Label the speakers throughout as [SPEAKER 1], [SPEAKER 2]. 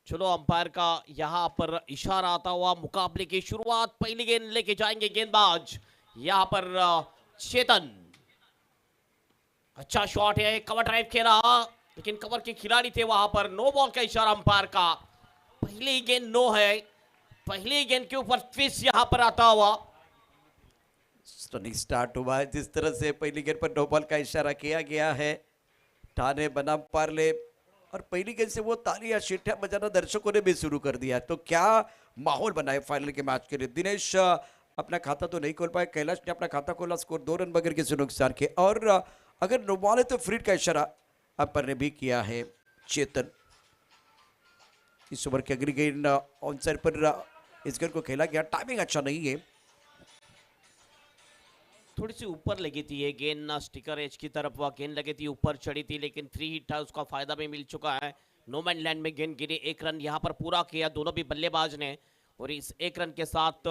[SPEAKER 1] चलो अंपायर का यहाँ पर इशारा आता हुआ मुकाबले की शुरुआत। पहली गेंद लेके जाएंगे गेंदबाज यहाँ पर चेतन। अच्छा शॉट है, कवर ड्राइव खेला लेकिन कवर के खिलाड़ी थे वहां पर। नो बॉल का इशारा अंपायर का। पहली गेंद नो है, पहली गेंद के ऊपर ट्विस्ट यहाँ पर आता हुआ।
[SPEAKER 2] रनिंग स्टार्ट हुआ है। जिस तरह से पहली गेंद पर नो बॉल का इशारा किया गया है ठाणे बनाम पार्ले, और पहली गेंद से वो तालियां सीटियां बजाना दर्शकों ने भी शुरू कर दिया। तो क्या माहौल बना है फाइनल के मैच के लिए। दिनेश अपना खाता तो नहीं खोल पाए, कैलाश ने अपना खाता खोला, स्कोर 2 रन बगैर किसी नुकसान के। और अगर नो बॉल है तो फ्रीड का इशारा अंपायर ने भी किया है। चेतन इस ओवर की अगली गेंद ऑन साइड पर इस गेंद को खेला गया, टाइमिंग अच्छा नहीं है।
[SPEAKER 1] थोड़ी सी ऊपर लगी थी ये गेंद ना, स्टिकर एज की तरफ वह गेंद लगी थी, ऊपर चढ़ी थी, लेकिन फ्री हिट था, उसका फायदा भी मिल चुका है। नो मैन लैंड में गेंद गिरी। 1 रन यहाँ पर पूरा किया दोनों भी बल्लेबाज ने, और इस 1 रन के साथ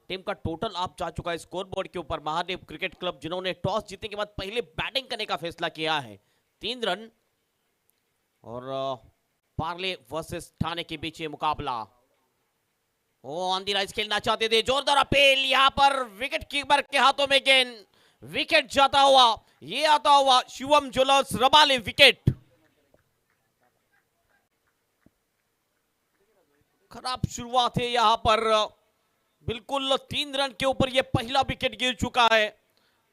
[SPEAKER 1] टीम का टोटल आप जा चुका है स्कोर बोर्ड के ऊपर। महादेव क्रिकेट क्लब जिन्होंने टॉस जीतने के बाद पहले बैटिंग करने का फैसला किया है, 3 रन। और पार्ले वर्सेस ठाणे के बीच ये मुकाबला। ओ ऑन द राइज खेलना चाहते थे, जोरदार अपील यहाँ पर विकेट कीपर के हाथों में गेंद, विकेट जाता हुआ। ये आता हुआ शिवम ज्वेलर्स रबाले विकेट। खराब शुरुआत है यहाँ पर, बिल्कुल 3 रन के ऊपर ये पहला विकेट गिर चुका है।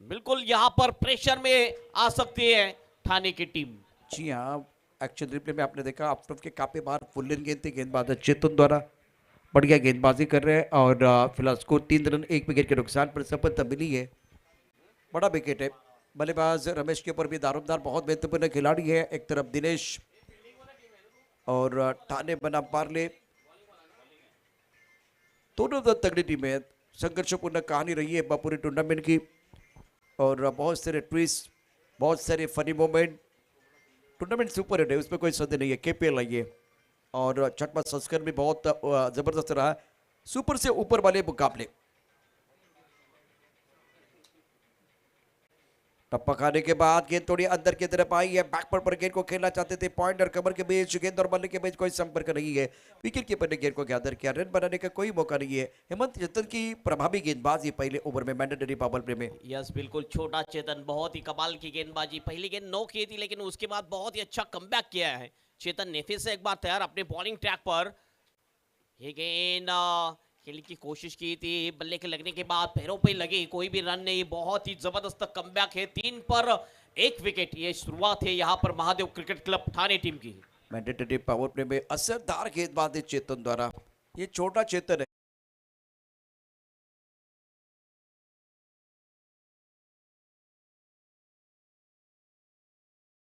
[SPEAKER 1] बिल्कुल यहाँ पर प्रेशर में आ सकती है ठाणे की टीम।
[SPEAKER 2] जी हाँ, एक्शन रिप्ले में आपने देखा ऑफ के काफी बार फुल लेन गेंद थी, गेंदबाज चेतन द्वारा बढ़िया गेंदबाजी कर रहे हैं। और फिलहाल स्कोर 3 रन 1 विकेट के नुकसान पर सफलता मिली है। बड़ा विकेट है। बल्लेबाज रमेश के ऊपर भी दारोमदार बहुत महत्वपूर्ण खिलाड़ी है। एक तरफ दिनेश और ठाणे बनाम पार्ले, दोनों तगड़ी टीम है। संघर्षपूर्ण कहानी रही है पूरी टूर्नामेंट की, और बहुत सारे ट्विस्ट, बहुत सारे funny moment. Tournament super hit है, उसमें कोई संदेह नहीं है। केपीएल आई है और छठवां संस्करण भी बहुत जबरदस्त रहा। सुपर से ऊपर वाले मुकाबले। टप्पा खाने के बाद गेंद थोड़ी अंदर की तरफ आई है। बैकवर्ड पर गेंद को खेलना चाहते थे, पॉइंट और कमर के बीच, गेंद और बल्ले के बीच कोई संपर्क नहीं है। विकेट कीपर ने गेंद को गैदर किया, रन बनाने का कोई मौका नहीं है। हेमंत चेतन की प्रभावी गेंदबाजी पहले ओवर में मैंडेटरी पावर प्ले में।
[SPEAKER 1] यस बिल्कुल, छोटा चेतन बहुत ही कमाल की गेंदबाजी। पहली गेंद नो की थी, लेकिन उसके बाद बहुत ही अच्छा कमबैक किया है चेतन ने। फिर से एक बार तैयार अपने बॉलिंग ट्रैक पर। ये गेंद खेलने की कोशिश की थी, बल्ले के लगने के बाद पैरों पे लगी, कोई भी रन नहीं। बहुत ही जबरदस्त कमबैक है, 3 पर 1 विकेट। ये शुरुआत है यहाँ पर Mahadev cricket club Thane team की।
[SPEAKER 2] मैंडेटरी पावर प्ले में असरदार गेंदबाजी चेतन द्वारा। ये छोटा चेतन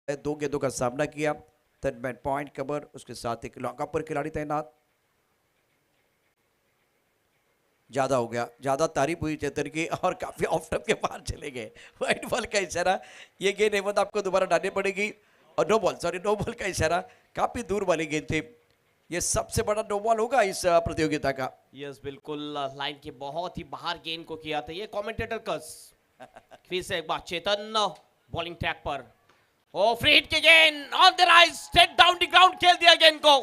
[SPEAKER 2] है, 2 गेंदों का सामना किया। थर्ड मैन पॉइंट कवर, उसके साथ एक लॉकअप पर खिलाड़ी तैनात। ज्यादा हो गया, ज्यादा तारीफ हुई चेतन की, और काफी ऑफ स्टंप के बाहर चले गए। वाइट बॉल का इशारा। ये गेंद हेमंत आपको दोबारा डालनी पड़ेगी, और नो बॉल का इशारा। काफी दूर वाली गेंद थी। ये सबसे बड़ा नो बॉल होगा इस प्रतियोगिता का।
[SPEAKER 1] यस बिल्कुल, लाइन के बहुत ही बाहर गेंद को किया था ये कमेंटेटर कस। फिर से एक बार चेतन बॉलिंग ट्रैक पर। ओ फ्री हिट की गेंद on the rise, straight down the ground खेल दिया गेंद को,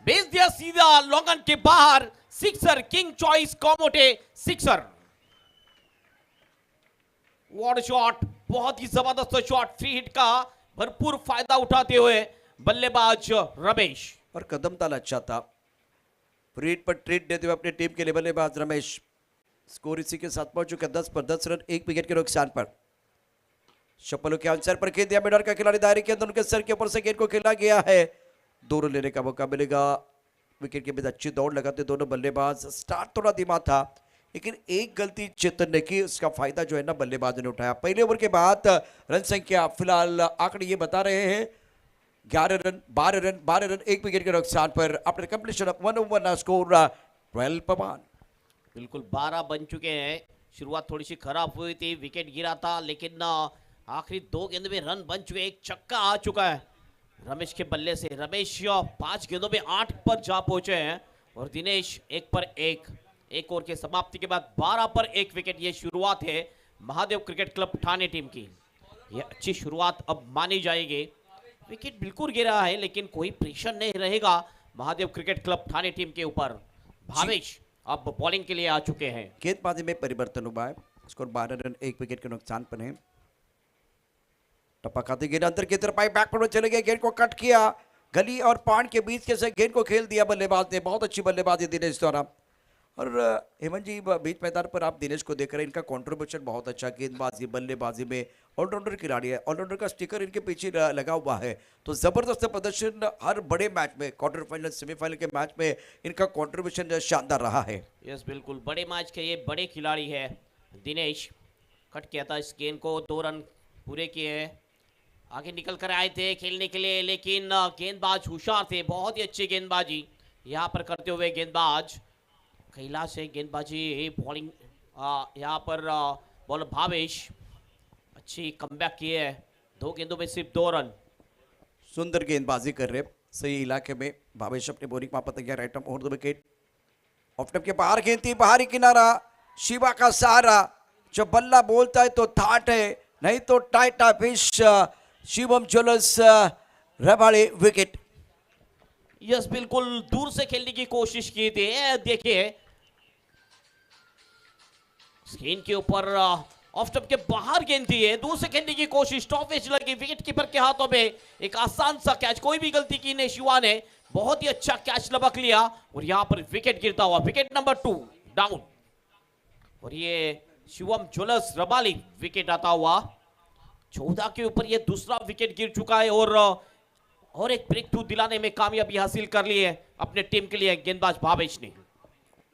[SPEAKER 1] भेज दिया सीधा लॉन्गन के बाहर। सिक्सर, किंग चॉइस कॉमोटे सिक्सर। व्हाट शॉट, बहुत ही जबरदस्त शॉट। फ्री हिट का भरपूर फायदा उठाते हुए बल्लेबाज रमेश।
[SPEAKER 2] और कदम ताल अच्छा था। फ्री हिट पर ट्रीट देते हुए अपनी टीम के लिए बल्लेबाज रमेश। स्कोर इसी के साथ पहुंच चुका 10 पर 10 रन 1 विकेट के नुकसान पर। शपलों के आंसर पर खेल दिया मिडर का खिलाड़ी, दायरे के अंदर उनके सर के ऊपर से गेंद को खेला गया है। 2 रन लेने का मौका मिलेगा। विकेट के बीच अच्छी दौड़ लगाते दोनों बल्लेबाज। स्टार्ट थोड़ा धीमा था, लेकिन एक गलती चेतन ने की, उसका फायदा जो है ना बल्लेबाज ने उठाया। पहले ओवर के बाद रन संख्या फिलहाल आंकड़े ये बता रहे हैं 11 रन 12 रन 1 विकेट के नुकसान पर। After completion of 1 over score 12 पर 1।
[SPEAKER 1] बिल्कुल 12 बन चुके हैं। शुरुआत थोड़ी सी खराब हुई थी, विकेट गिरा था, लेकिन आखिरी 2 गेंद में रन बन चुके। एक छक्का आ चुका है रमेश के बल्ले से। रमेश 5 गेंदों में 8 पर जा पहुंचे हैं, और दिनेश 1 पर 1। एक ओवर के समाप्ति के बाद 12 पर 1 विकेट। ये शुरुआत है Mahadev cricket club Thane team की। ये अच्छी शुरुआत अब मानी जाएगी। विकेट बिल्कुल गिरा है, लेकिन कोई प्रेशर नहीं रहेगा Mahadev cricket club Thane team के ऊपर। भावेश अब बॉलिंग के लिए आ चुके हैं।
[SPEAKER 2] गेंदबाजी में परिवर्तन हुआ है। स्कोर 12 रन 1 विकेट के नुकसान पर है। टप्पा खाते गेंद अंदर की तरफ आई, बैकवर्ड में चले गए, गेंद को कट किया, गली और पान के बीच के से गेंद को खेल दिया बल्लेबाज ने। बहुत अच्छी बल्लेबाजी दिनेश द्वारा। और हेमंत जी बीच मैदान पर आप दिनेश को देख रहे हैं, इनका कंट्रीब्यूशन बहुत अच्छा, गेंदबाजी बल्लेबाजी में ऑलराउंडर खिलाड़ी है। ऑलराउंडर का स्टिकर इनके पीछे लगा हुआ है, तो जबरदस्त प्रदर्शन हर बड़े मैच में, क्वार्टर फाइनल सेमीफाइनल के मैच में इनका कंट्रीब्यूशन शानदार रहा है।
[SPEAKER 1] यस बिल्कुल, बड़े मैच के ये बड़े खिलाड़ी है दिनेश। कट किया था इस गेंद को, 2 रन पूरे किए हैं। आगे निकल कर आए थे खेलने के लिए, लेकिन गेंदबाज होशियार थे, बहुत ही अच्छी गेंदबाजी यहाँ पर करते हुए गेंदबाज कैलाश से गेंदबाजी बॉलिंग यहाँ पर बॉलर भावेश अच्छी कमबैक की है। 2 गेंदों में सिर्फ 2 रन।
[SPEAKER 2] सुंदर गेंदबाजी कर रहे, सही इलाके में भावेश अपने बोरिंग वहां पर तैयार, right arm over the wicket. Of top के बाहर गेंद थी, बाहरी किनारा, शिवा का सहारा। जब बल्ला बोलता है तो थाट है, नहीं तो टाइटा फिश। Shivam jewellers Rabada wicket.
[SPEAKER 1] Yes बिल्कुल, दूर से खेलने की कोशिश की थी। देखिए स्क्रीन के ऊपर ऑफ स्टंप के बाहर गेंद थी, है दूर से खेलने की कोशिश, टॉप एज लगी, विकेट कीपर के हाथों में एक आसान सा कैच। कोई भी गलती की नहीं शिवा ने, बहुत ही अच्छा कैच लपक लिया और यहां पर विकेट गिरता हुआ, विकेट नंबर 2 डाउन। और ये शिवम ज्वेलर्स रबाली विकेट आता हुआ। 14 के ऊपर ये दूसरा विकेट गिर चुका है और एक ब्रेक थ्रू दिलाने में कामयाबी हासिल कर ली है अपने टीम के लिए गेंदबाज भावेश ने।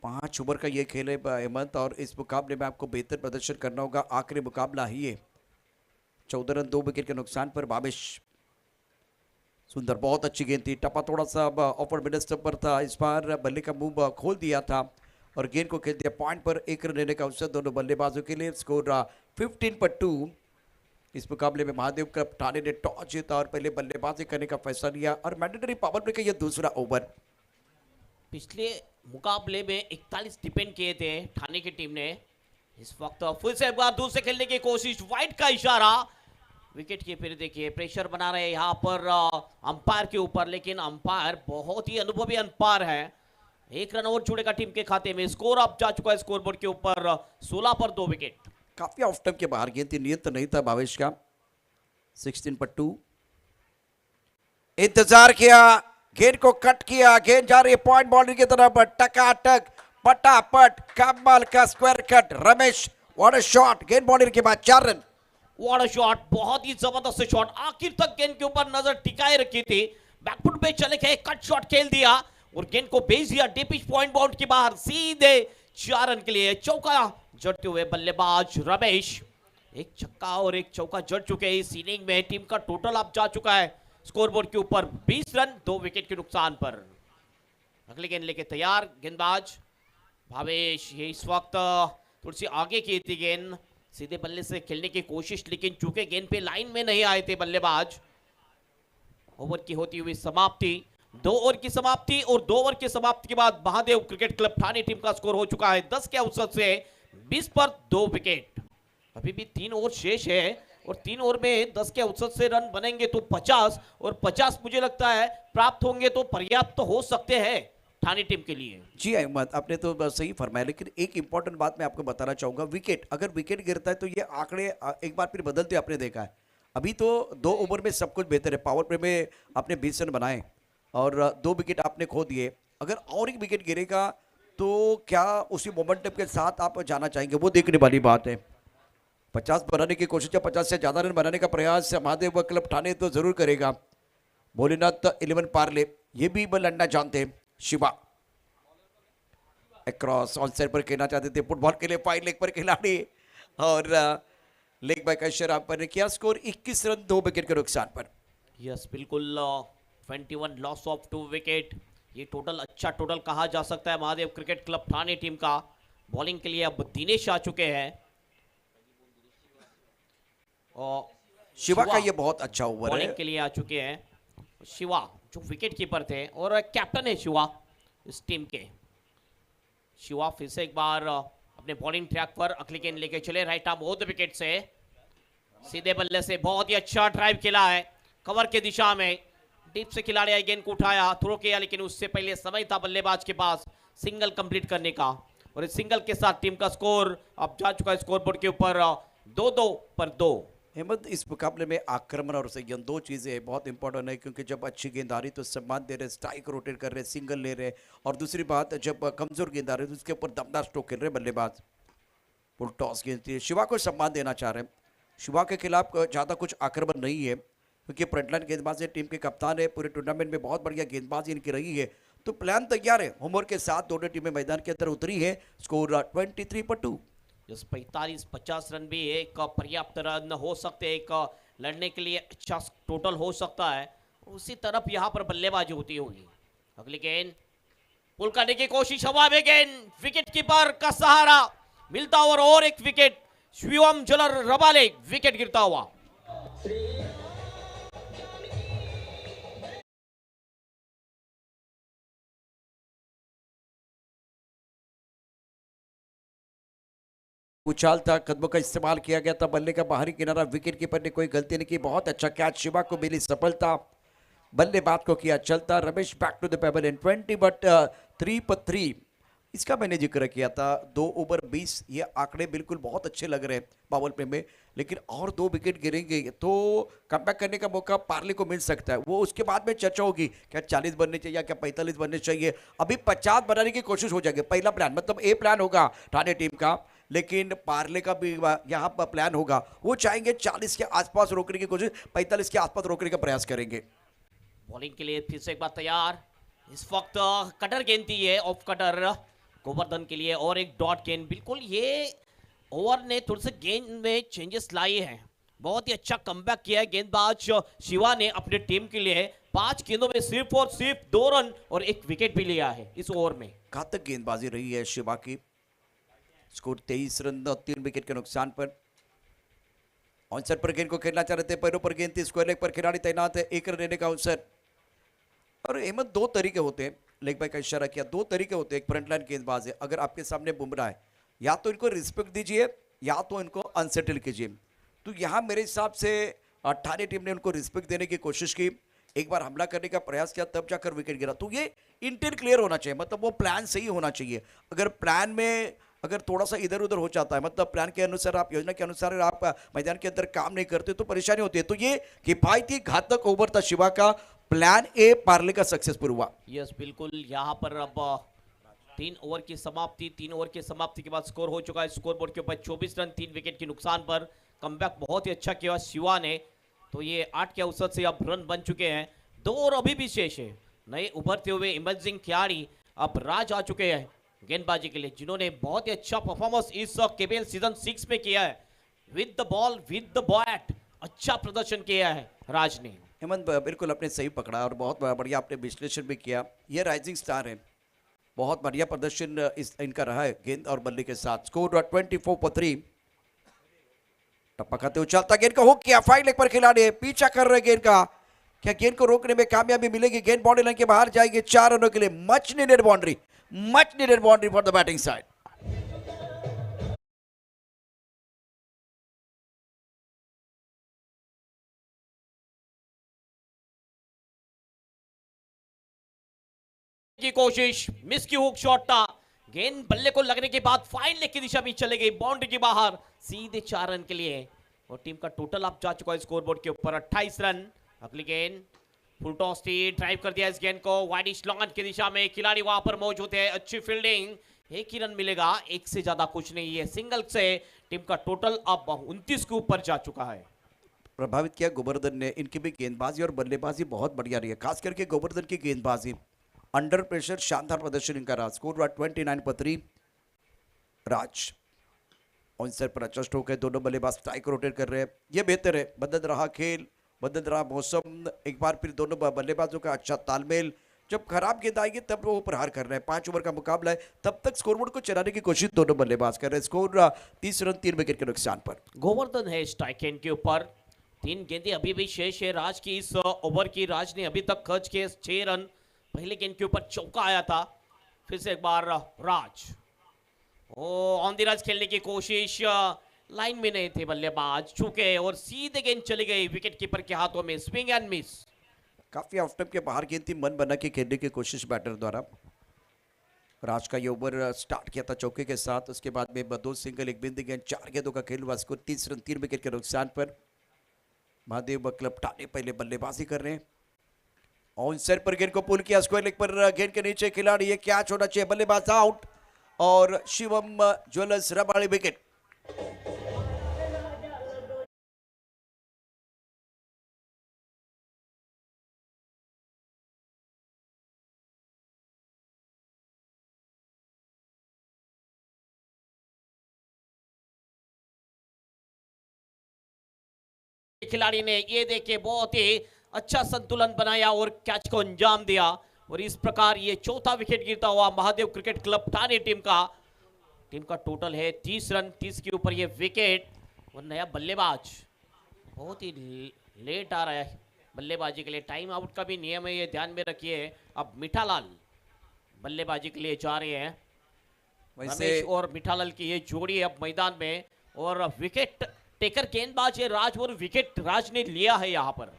[SPEAKER 2] 5 ओवर का ये खेल है हेमंत, और इस मुकाबले में आपको बेहतर प्रदर्शन करना होगा। आखिरी मुकाबला ही है। 14 रन 2 विकेट के नुकसान पर भावेश। सुंदर, बहुत अच्छी गेंद थी। टप्पा थोड़ा सा ऑफर मिडल पर था, इस बार बल्ले का मुंह खोल दिया था और गेंद को खेल दिया। पॉइंट पर 1 रन लेने का अवसर दोनों बल्लेबाजों के लिए। स्कोर 15-2। इस मुकाबले में महादेव क्लब ठाणे ने टॉस जीता और पहले बल्लेबाजी करने का फैसला लिया और मैंडेटरी पावर प्ले का यह दूसरा ओवर।
[SPEAKER 1] पिछले मुकाबले में 41 डिपेंड किए थे ठाणे की टीम ने। इस वक्त फिर से एक बार दूर से खेलने की कोशिश, वाइड का इशारा, विकेट के फिर देखिए प्रेशर बना रहे यहाँ पर अंपायर के ऊपर, लेकिन अंपायर बहुत ही अनुभवी अंपायर है। 1 रन और जुड़ेगा टीम के खाते में। स्कोर अब जा चुका है स्कोरबोर्ड के ऊपर 16 पर 2 विकेट।
[SPEAKER 2] काफी ऑफ टाइम के बाहर गेंद थी, नियंत्रण नहीं था भावेश का। 16-2। इंतजार किया, गेंद को कट किया, गेंद जा रही है पॉइंट बाउंड्री की तरफ, टकाटक पटापट कमाल का square cut. Ramesh what a shot, गेंद बाउंड्री के बाद 4 रन।
[SPEAKER 1] व्हाट अ शॉट, बहुत ही जबरदस्त शॉट, आखिर तक गेंद के ऊपर नजर टिकाए रखी थी। बैकफुट पे चले गए, कट शॉट खेल दिया और गेंद को भेज दिया डीप पिच पॉइंट बाउंड के बाहर, सीधे 4 रन के लिए। चौका जड़ते हुए बल्लेबाज रमेश, एक छक्का और एक चौका जड़ चुके हैं इस इनिंग में। टीम का टोटल अब जा चुका है स्कोरबोर्ड के ऊपर 20 रन 2 विकेट के नुकसान पर। अगली गेंद लेके तैयार गेंदबाज भावेश। ये इस वक्त थोड़ी सी आगे की थी गेंद, सीधे बल्ले से खेलने की कोशिश, लेकिन चूंकि गेंद पे लाइन में नहीं आए थे बल्लेबाज। ओवर की होती हुई समाप्ति, 2 ओवर की समाप्ति और 2 ओवर की समाप्ति के बाद Mahadev cricket club Thane team का स्कोर हो चुका है 10 के औसत से 20 पर 2 विकेट। अभी भी 3 ओवर शेष है और 3 ओवर में 10 के औसत से रन बनेंगे तो 50 और 50 मुझे लगता है प्राप्त होंगे तो पर्याप्त हो सकते हैं ठाणे टीम के लिए।
[SPEAKER 2] जी अहमद, आपने तो बस सही फरमाया, लेकिन एक इंपॉर्टेंट बात मैं आपको बताना चाहूंगा। विकेट, अगर विकेट गिरता है तो ये आंकड़े एक बार फिर बदलते आपने देखा है। अभी तो 2 ओवर में सब कुछ बेहतर है। पावर प्ले में आपने 20 रन बनाए और 2 विकेट आपने खो दिए। अगर और एक विकेट गिरेगा तो क्या उसी मोमेंटम के साथ आप जाना चाहेंगे, वो देखने वाली बात है। 50 बनाने की कोशिश है, 50 से ज्यादा रन बनाने का प्रयास महादेव क्लब ठाणे तो जरूर करेगा। भोलेनाथ 11 पार्ले ये भी लड़ना जानते हैं। शिवा अक्रॉस ऑन साइड पर खेलना चाहते थे, फुटबॉल के लिए फाइन लेग पर खिलाड़ी और लेग बाय का इशारा पर ने किया। स्कोर 21 रन 2 विकेट के नुकसान पर।
[SPEAKER 1] यस बिल्कुल, 21 लॉस ऑफ 2 विकेट, ये टोटल अच्छा टोटल कहा जा सकता है Mahadev cricket club Thane team का। बॉलिंग के लिए अब दिनेश आ चुके हैं और
[SPEAKER 2] शिवा का ये बहुत अच्छा ओवर है।
[SPEAKER 1] बॉलिंग के लिए आ चुके हैं शिवा, जो विकेट कीपर थे और कैप्टन है शिवा इस टीम के। शिवा फिर से एक बार अपने बॉलिंग ट्रैक पर अगली गेंद लेके चले, right arm over the wicket से सीधे बल्ले से बहुत ही अच्छा ड्राइव खेला है कवर के दिशा में। टिप से खिलाड़ी आए, गेंद को उठाया, थ्रो किया, लेकिन उससे पहले समय था बल्लेबाज के पास सिंगल कंप्लीट करने का। और इस सिंगल के साथ टीम का स्कोर अब जा चुका है स्कोरबोर्ड के ऊपर 2-2 पर 2।
[SPEAKER 2] हेमंत, इस मुकाबले में आक्रमण और संयम दो चीजें बहुत इंपॉर्टेंट है, क्योंकि जब अच्छी गेंद आ रही तो सम्मान दे रहे, स्ट्राइक रोटेट कर रहे, सिंगल ले रहे, और दूसरी बात जब कमजोर गेंद आ रही तो उसके ऊपर दमदार स्ट्रोक खेल रहे बल्लेबाज। फुल टॉस गेंद थी, शिवा को सम्मान देना चाह रहे हैं। शिवा के खिलाफ ज्यादा कुछ आक्रमण नहीं है, क्योंकि फ्रंटलाइन गेंदबाज है, टीम के कप्तान है, पूरे टूर्नामेंट में बहुत बढ़िया गेंदबाजी इनकी रही है, तो प्लान तैयार है। होमवर्क के साथ दोनों टीमें मैदान के अंदर उतरी है। स्कोर 23 पर 2।
[SPEAKER 1] जिस 45-50 रन भी एक पर्याप्त रन हो सकते हैं, एक लड़ने के लिए अच्छा टोटल हो सकता है। उसी तरफ यहाँ पर बल्लेबाजी होती होगी। अगली गेंद पुल करने की कोशिश, हवा में गेंद, विकेट कीपर का सहारा मिलता हुआ और एक विकेट, शिवम जलर रबाले विकेट गिरता हुआ।
[SPEAKER 2] उछाल था, कदमों का इस्तेमाल किया गया था, बल्ले का बाहरी किनारा, विकेट कीपर ने कोई गलती नहीं की, बहुत अच्छा कैच, शिवा को मिली सफलता, बल्लेबाज को किया चलता। Ramesh back to the pavilion इन 20 बट 3 पर 3। इसका मैंने जिक्र किया था, 2 ओवर 20, ये आंकड़े बिल्कुल बहुत अच्छे लग रहे हैं पावर प्ले में, लेकिन और 2 विकेट गिरेंगे तो कमबैक करने का मौका पार्ले को मिल सकता है। वो उसके बाद में चर्चा होगी, क्या 40 बनने चाहिए, क्या 45 बनने चाहिए। अभी 50 बनाने की कोशिश हो जाएगी, पहला प्लान, मतलब ए प्लान होगा ठाणे टीम का, लेकिन पार्ले का भी यहाँ पर प्लान होगा। वो चाहेंगे 40 के आसपास रोकने की कोशिश, 45 के आसपास रोकने का प्रयास करेंगे।
[SPEAKER 1] बॉलिंग के लिए फिर से एक बार तैयार, इस वक्त कटर गेंद थी ये, ऑफ कटर गोवर्धन के लिए, और एक डॉट गेंद। बिल्कुल ये ओवर ने थोड़े से गेंद में चेंजेस लाए हैं, बहुत ही अच्छा कमबैक किया है गेंदबाज शिवा ने अपने टीम के लिए। 5 गेंदों में सिर्फ और सिर्फ 2 रन और 1 विकेट भी लिया है इस ओवर में।
[SPEAKER 2] घातक गेंदबाजी रही है शिवा की। स्कोर 23 रन, 3 विकेट के नुकसान पर। ऑनसर पर गेंद को खेलना चाह रहे थे, पैरों पर गेंद थी, स्क्वायर लेग पर खिलाड़ी तैनात है, 1 रन लेने का अवसर। और अहमद 2 तरीके होते हैं, लेग बाय का इशारा किया, 2 तरीके होते हैं। एक फ्रंटलाइन गेंदबाज है, अगर आपके सामने बुमराह है, या तो इनको रिस्पेक्ट दीजिए या तो इनको अनसेटल कीजिए। तो यहाँ मेरे हिसाब से ठाणे टीम ने उनको रिस्पेक्ट देने की कोशिश की, एक बार हमला करने का प्रयास किया, तब जाकर विकेट गिरा। तो ये इंटेंट क्लियर होना चाहिए, मतलब वो प्लान सही होना चाहिए। अगर प्लान में अगर थोड़ा सा इधर उधर हो जाता है, मतलब प्लान के अनुसार आप, योजना के अनुसार आप मैदान के अंदर काम नहीं करते तो परेशानी होती है। तो ये किफायती घातक ओवर था शिवा का, प्लान ए पार्ले का सक्सेसफुल हुआ।
[SPEAKER 1] यस बिल्कुल, यहाँ पर अब 3 ओवर की समाप्ति, 3 ओवर की समाप्ति के बाद स्कोर हो चुका है स्कोरबोर्ड के ऊपर 24 रन, 3 विकेट के नुकसान पर। कमबैक बहुत ही अच्छा किया शिवा ने, तो ये 8 के औसत से अब रन बन चुके हैं। 2 ओवर अभी भी शेष है। नए उभरते हुए इमर्जिंग खिलाड़ी अब राज आ चुके हैं गेंदबाजी के लिए, जिन्होंने बहुत ही अच्छा परफॉर्मेंस इस केबीएल सीजन 6 में किया है। With the ball, with the bat, अच्छा प्रदर्शन किया है राज ने।
[SPEAKER 2] हेमंत बिल्कुल आपने सही पकड़ा और बहुत बढ़िया आपने विश्लेषण भी किया। ये राइजिंग स्टार है, बहुत बढ़िया प्रदर्शन इनका रहा है गेंद और बल्ले के साथ। स्कोर 24 पर 3। टप्पा खाते उछालता, गेंद को हुक किया, फाइल लेग पर खिलाड़ी पीछा कर रहे गेंद का, क्या गेंद को रोकने में कामयाबी मिलेगी? गेंद बाउंड्री लाइन के बाहर जाएगी 4 रनों के लिए। Much needed boundary, much needed boundary for the batting side.
[SPEAKER 1] की कोशिश, मिस की हुक शॉट था, गेंद बल्ले को लगने के बाद फाइन लेग की दिशा में चले गई, बाउंड्री के बाहर, सीधे 4 रन के लिए। और टीम का टोटल अब जा चुका है स्कोरबोर्ड के ऊपर 28 रन। अगली गेंद फुल टॉस थी, ड्राइव कर दिया इस गेंद को वाइडिश लॉन्ग की दिशा में, खिलाड़ी वहां पर मौजूद है, अच्छी फील्डिंग, 1 ही रन मिलेगा, 1 से ज्यादा कुछ नहीं है। सिंगल से टीम का टोटल अब 29 के ऊपर जा चुका है।
[SPEAKER 2] प्रभावित किया गोवर्धन ने, इनकी भी गेंदबाजी और बल्लेबाजी बहुत बढ़िया रही है, खास करके गोवर्धन की गेंदबाजी, अंडर प्रेशर शानदार प्रदर्शन इनका रहा। स्कोर 29 पर 3। राज ऑनसर पर अच्छा स्ट्रोक है, दोनों बल्लेबाज स्ट्राइक रोटेट कर रहे हैं, ये बेहतर है। बदल रहा खेल, बदल रहा मौसम, एक बार फिर दोनों बल्लेबाजों का अच्छा तालमेल। जब खराब गेंद आएगी तब वो प्रहार कर रहे हैं। 5 ओवर का मुकाबला है, तब तक स्कोरबोर्ड को चलाने की कोशिश दोनों बल्लेबाज कर रहे हैं। स्कोर 30 रन, 3 विकेट के नुकसान पर।
[SPEAKER 1] गोवर्धन है स्ट्राइक एंड के ऊपर, 3 गेंदें अभी भी शेष है राज की इस ओवर की। राज ने अभी तक खर्च किए 6 रन, पहले गेंद के ऊपर चौका आया था। फिर से एक बार राज, ऑन द रन खेलने की कोशिश, लाइन में नहीं थे बल्लेबाज, छूके और सीधे गेंद चली गई विकेट कीपर के हाथों में, स्विंग एंड मिस।
[SPEAKER 2] काफी ऑफ स्टंप के बाहर गेंद थी, मन बना के खेलने की कोशिश बैटर द्वारा। राज का ये ओवर स्टार्ट किया था चौके के साथ, उसके बाद में 2 सिंगल 1 बिंदी गेंद 4 गेंदों का खेल हुआ। स्कोर 30 रन 3 विकेट के नुकसान पर। महादेव क्लब टाने पहले बल्लेबाजी कर रहे हैं। ऑन साइड पर गेंद को पुल किया, स्क्वायर लेग पर गेंद के नीचे खिलाड़ी, ये क्या छोड़ा चाहिए, बल्लेबाज आउट और शिवम ज्वेलर्स रबाड़ी विकेट।
[SPEAKER 1] खिलाड़ी ने ये देखिए बहुत ही अच्छा संतुलन बनाया और कैच को अंजाम दिया और इस प्रकार ये चौथा विकेट गिरता हुआ Mahadev cricket club Thane team का टोटल है 30 रन। 30 के ऊपर ये विकेट और नया बल्लेबाज बहुत ही लेट आ रहा है बल्लेबाजी के लिए। टाइम आउट का भी नियम है, ये ध्यान में रखिए। अब मिठालाल बल्लेबाजी के लिए जा रहे हैं। रमेश और मिठालाल की ये जोड़ी अब मैदान में और विकेट टेकर गेंदबाज है राज और विकेट राज ने लिया है यहाँ पर।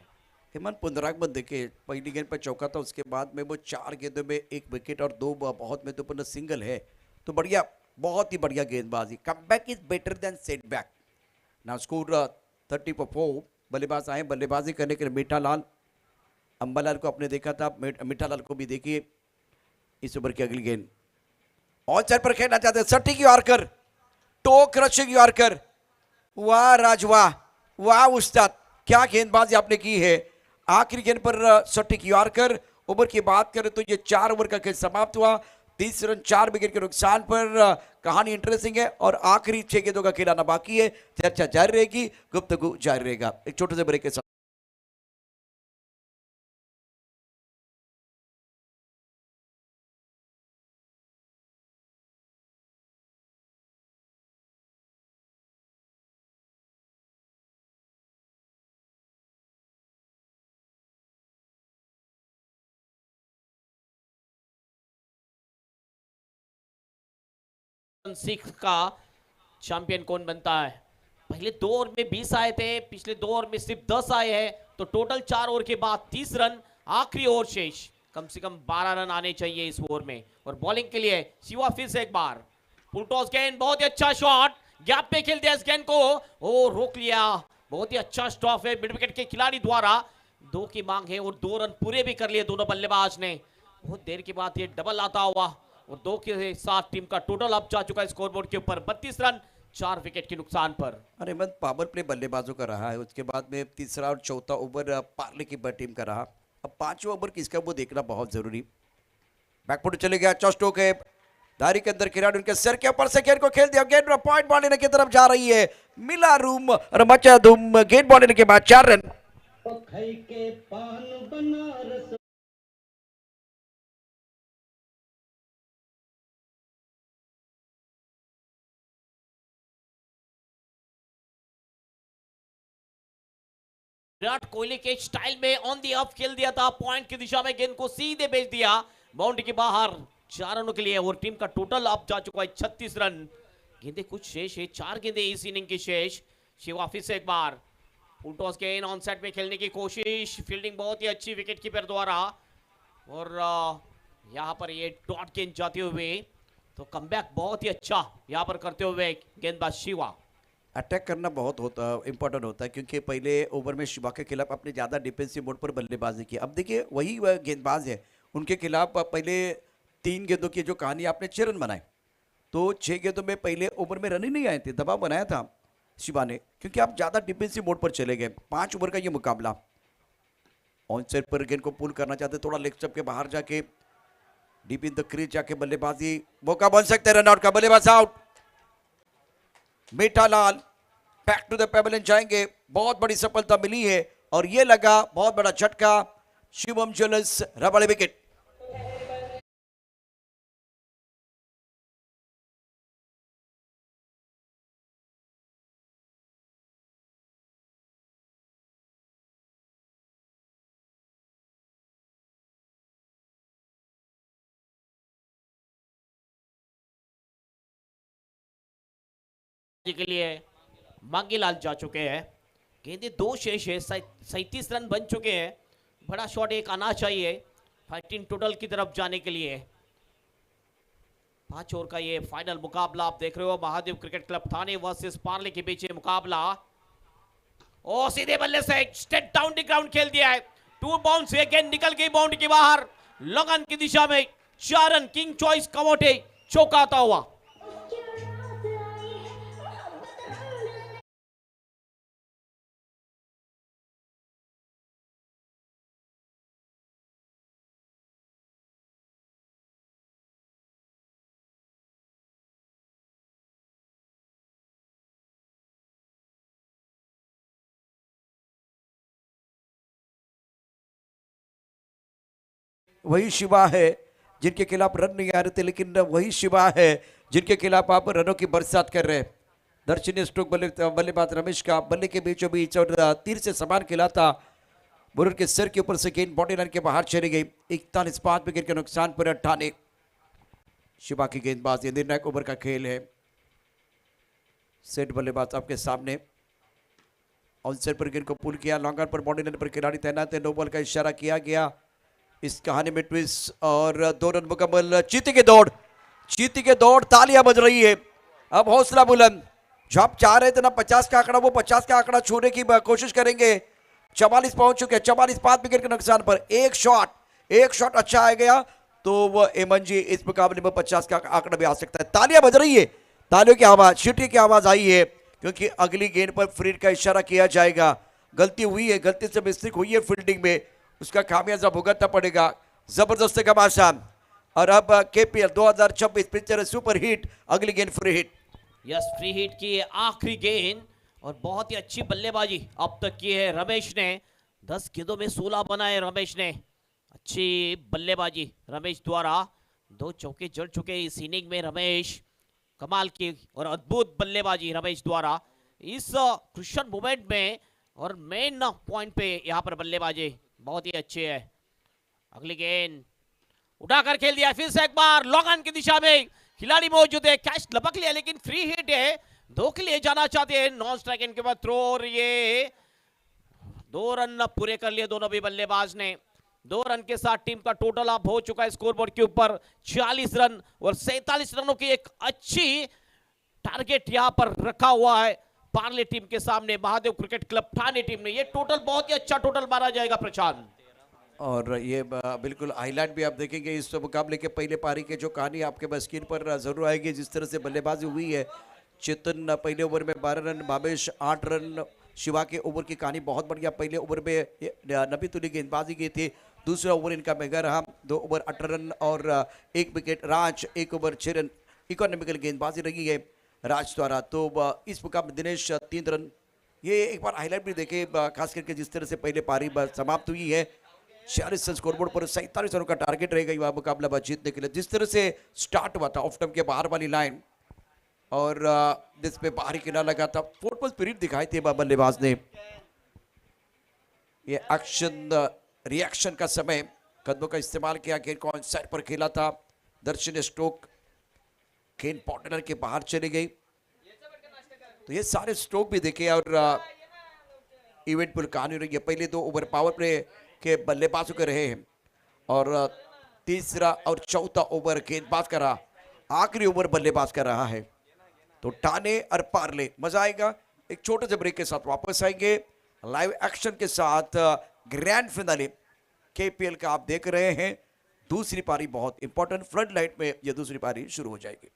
[SPEAKER 2] हेमंत पुनरागमन देखिए, पहली गेंद पर चौका था, उसके बाद में वो 4 गेंदों में 1 विकेट और 2 बहुत महत्वपूर्ण सिंगल है। तो बढ़िया, बहुत ही बढ़िया गेंदबाजी। Comeback is better than setback. Now score 30 for 4। बल्लेबाज आए बल्लेबाजी करने के लिए मीठालाल। अंबालाल को आपने देखा था, मीठालाल को भी देखिए। इस ओवर की अगली गेंद ऑन साइड पर खेलना चाहते हैं, सटीक यॉर्कर, टो क्रशिंग यॉर्कर। वाह राज, वाह वाह उस्ताद, क्या गेंदबाजी आपने की है। आखिरी गेंद पर सटीक यॉर्कर। ओवर की बात करें तो ये 4 ओवर का खेल समाप्त हुआ, 30 रन 4 विकेट के नुकसान पर। कहानी इंटरेस्टिंग है और आखिरी 6 गेंदों का खेल आना बाकी है। चर्चा जारी रहेगी, गुफ्तगू जारी रहेगा एक छोटे से ब्रेक के साथ।
[SPEAKER 1] सिक्स का चैंपियन कौन बनता है। पहले 2 ओवर में 20 आए थे, पिछले 2 ओवर में सिर्फ 10 आए हैं, तो टोटल 4 ओवर के बाद 30 रन। आखिरी ओवर शेष, कम से कम 12 रन आने चाहिए इस ओवर में। और बॉलिंग के लिए शिवा फिर से एक बार फुल टॉस गेंद, बहुत ही अच्छा शॉट, गैप पे खेल दिया इस गेंद को, ओ रोक लिया। बहुत ही अच्छा स्टॉप है मिड विकेट के खिलाड़ी द्वारा। 2 की मांग है और 2 रन पूरे भी कर लिए दोनों बल्लेबाज ने। बहुत देर के बाद ये डबल आता हुआ और 2 के साथ टीम का टोटल अब जा चुका है स्कोरबोर्ड के ऊपर 32 रन 4 विकेट के नुकसान पर।
[SPEAKER 2] अरे मन पावर प्ले बल्लेबाजों का रहा है, उसके बाद में तीसरा और चौथा ओवर पार्ले की टीम का रहा। अब 5वां ओवर किसका वो देखना बहुत जरूरी। बैकफुट चले गया, अच्छा स्ट्रोक है, धारी के अंदर खिलाड़ी उनके सर के ऊपर से गेंद को खेल दिया। गेंद पॉइंट बॉल लेने की तरफ जा रही है, मिला रूम और मचा धूम। गेंद बॉल लेने के बाद 4 रन।
[SPEAKER 1] विराट कोहली के स्टाइल में ऑन दी ऑफ खेल दिया था, पॉइंट की दिशा में गेंद को सीधे भेज दिया बाउंड्री के बाहर 4 रनों के लिए। और टीम का टोटल अब जा चुका है 36 रन। गेंदे कुछ शेष है, 4 गेंदे इस इनिंग की शेष। शिवा फिर से एक बार फुल टॉस गेंद ऑन साइड में खेलने की कोशिश, फील्डिंग बहुत ही अच्छी विकेट कीपर द्वारा। और यहाँ पर ये डॉट गेंद जाते हुए, तो कमबैक बहुत ही अच्छा यहाँ पर करते हुए गेंदबाज शिवा।
[SPEAKER 2] अटैक करना बहुत इंपॉर्टेंट होता है, क्योंकि पहले ओवर में शिवा के खिलाफ अपने ज़्यादा डिफेंसिव मोड पर बल्लेबाजी की। अब देखिए वही वह गेंदबाज है, उनके खिलाफ पहले 3 गेंदों की जो कहानी आपने 6 रन बनाए, तो 6 गेंदों में पहले ओवर में रन ही नहीं आए थे, दबाव बनाया था शिवा ने, क्योंकि आप ज़्यादा डिफेंसिव मोड पर चले गए। 5 ओवर का ये मुकाबला। ऑन साइड पर गेंद को पुल करना चाहते, थोड़ा लेग स्टंप के बाहर जाके डीप इन द क्रीज जाके बल्लेबाजी, मौका बन सकता है रनआउट का। बल्लेबाज out. Mithalal back to the pavilion जाएंगे, बहुत बड़ी सफलता मिली है और ये लगा बहुत बड़ा झटका। Shivam jewellers Rabada wicket.
[SPEAKER 1] के लिए मांगीलाल जा चुके हैं। गेंदे 2 शेष है, 37 रन बन चुके हैं। बड़ा शॉट एक आना चाहिए 15 टोटल की तरफ जाने के लिए। 5 ओवर का ये फाइनल मुकाबला आप देख रहे हो, महादेव क्रिकेट क्लब थाने वर्सेस पार्ले के बीच ये मुकाबला। ओ सीधे बल्ले से स्ट्रेट डाउन द ग्राउंड खेल दिया है, 2 बाउंस अगेन निकल गई बाउंड्री के बाहर, लगन की दिशा में 4 रन, किंग चॉइस कमोटे चौका आता हुआ।
[SPEAKER 2] वही शिवा है जिनके खिलाफ रन नहीं आ रहे थे, लेकिन वही शिवा है जिनके खिलाफ आप रनों की बरसात कर रहे हैं। दर्शनीय स्ट्रोक बल्लेबाज रमेश का बल्ले के बीचों बीच और तीर से समान खिला था, बॉलर के सिर के ऊपर से गेंद बॉडी लाइन के बाहर चली गई। 41 5 विकेट के नुकसान पर 98। शिवा की गेंदबाजी निर्णायक ओवर का खेल है। सेट बल्लेबाज आपके सामने, आउटसाइड पर गेंद को पुल किया, लॉन्गर पर बॉडी लाइन पर खिलाड़ी तैनात है, नो बॉल का इशारा किया गया। इस कहानी में ट्विस्ट और 2 रन मुकम्मल। चीती की दौड़, तालियां बज रही है। अब हौसला बुलंद, जो आप चाह रहे थे ना 50 का आंकड़ा, वो 50 का आंकड़ा छूने की कोशिश करेंगे। 44 पहुंच चुके हैं, 44 5 विकेट के नुकसान पर। एक शॉट अच्छा आ गया तो वो एमन जी इस मुकाबले में 50 का आंकड़ा भी आ सकता है। तालियां बज रही है, तालियों की आवाज, सीटी की आवाज आई है, क्योंकि अगली गेंद पर फ्री का इशारा किया जाएगा। गलती हुई है, गलती से मिस्टेक हुई है फील्डिंग में, उसका खामियाजा भुगतना पड़ेगा। जबरदस्त घमासान। और अब केपीएल 2026 पिक्चर सुपर हिट, अगली गेंद free hit.
[SPEAKER 1] Yes, free hit की आखिरी गेंद और बहुत ही अच्छी बल्लेबाजी अब तक की है रमेश ने। 10 गेंदों में 16 बनाए रमेश ने, अच्छी बल्लेबाजी रमेश द्वारा। 2 चौके जड़ चुके इस इनिंग में रमेश, कमाल की और अद्भुत बल्लेबाजी रमेश द्वारा इस क्रुशियल मोमेंट में। और मेन पॉइंट पे यहाँ पर बल्लेबाजी बहुत ही अच्छी है। अगली गेंद उठाकर खेल दिया, फिर से एक बार लॉन्ग ऑन की दिशा में खिलाड़ी मौजूद है, कैच लपक लिया लेकिन फ्री हिट है। 2 के लिए जाना चाहते हैं, नॉन स्ट्राइक इनके बाद थ्रो, और ये 2 रन पूरे कर लिए दोनों भी बल्लेबाज ने। 2 रन के साथ टीम का टोटल अप हो चुका है स्कोरबोर्ड के ऊपर 46 रन, और 47 रनों की एक अच्छी टारगेट यहां पर रखा हुआ है पार्ले टीम के सामने, Mahadev cricket club Thane team ने। ये टोटल बहुत ही अच्छा टोटल माना जाएगा प्रशांत।
[SPEAKER 2] और ये बिल्कुल हाईलाइट भी आप देखेंगे इस मुकाबले के पहले पारी के, जो कहानी आपके स्क्रीन पर जरूर आएगी। जिस तरह से बल्लेबाजी हुई है, चेतन पहले ओवर में 12 रन, भावेश 8 रन। शिवा के ओवर की कहानी बहुत बढ़िया, पहले ओवर में नबी तुली गेंदबाजी की थी, दूसरा ओवर इनका महंगा रहा, 2 ओवर 18 रन और 1 विकेट। राज 1 ओवर 6 रन, इकोनॉमिकल गेंदबाजी रही है राज द्वारा। तो इस मुकाबले दिनेश 3 रन। ये एक बार हाईलाइट भी देखे, खास करके जिस तरह से पहले पारी समाप्त हुई है, 46 रन स्कोरबोर्ड पर, 47 रनों का टारगेट रहेगा युवा मुकाबला जीतने के लिए। जिस तरह से स्टार्ट हुआ था ऑफ स्टंप के बाहर वाली लाइन, और जिसपे बाहरी किनारा लगा था, फुटबॉल स्पिरिट दिखाई थी बल्लेबाज ने। ये एक्शन रिएक्शन का समय, कदमों का इस्तेमाल किया, गेंद को ऑन साइड पर खेला था। दर्शनीय स्ट्रोक, गेंद बॉर्डर के बाहर चली गई। तो ये सारे स्ट्रोक भी देखे, और इवेंट पुल कहानी रही है। पहले 2 ओवर पावर प्ले के बल्लेबाजों के रहे हैं, और तीसरा और चौथा ओवर गेंदबाज का रहा, आखिरी ओवर बल्लेबाज का रहा है। तो ठाणे और पार्ले, मजा आएगा। एक छोटे से ब्रेक के साथ वापस आएंगे लाइव एक्शन के साथ। ग्रैंड फिनाले केपीएल का आप देख रहे हैं। दूसरी पारी बहुत इंपॉर्टेंट, फ्लड लाइट में यह दूसरी पारी शुरू हो जाएगी।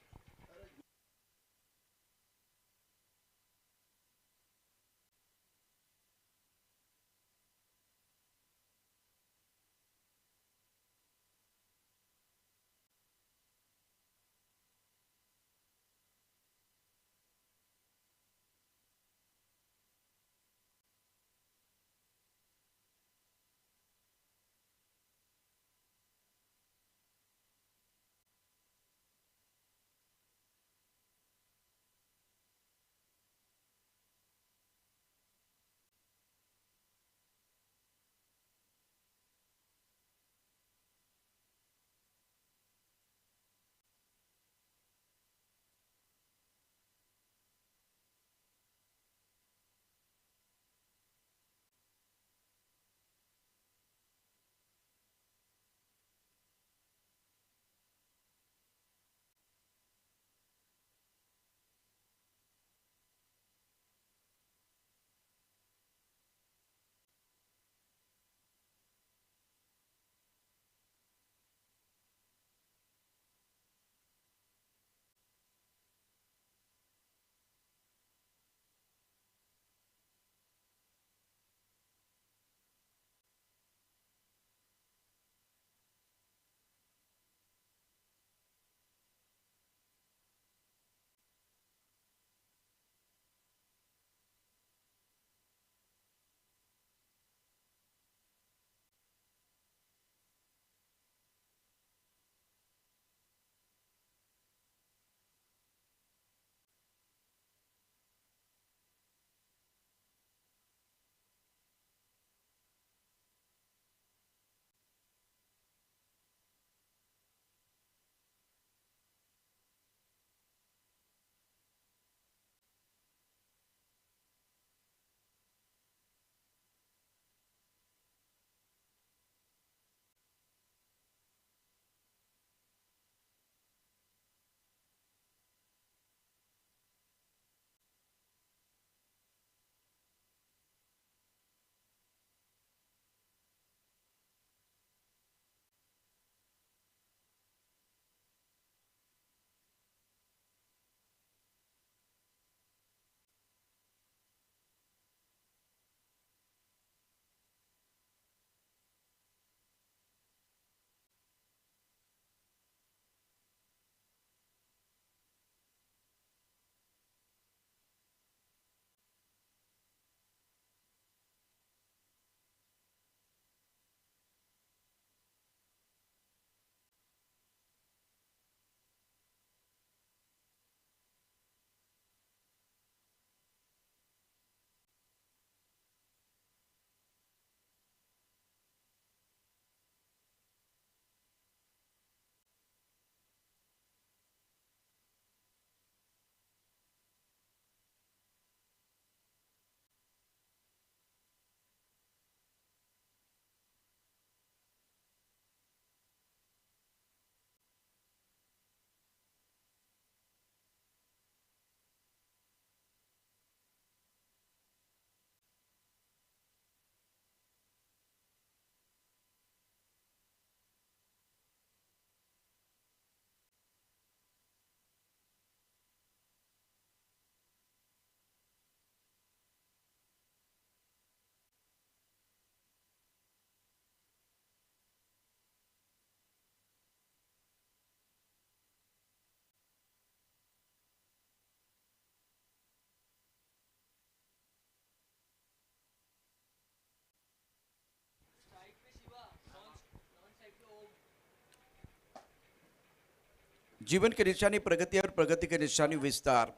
[SPEAKER 2] जीवन की निशानी प्रगति और प्रगति की निशानी विस्तार।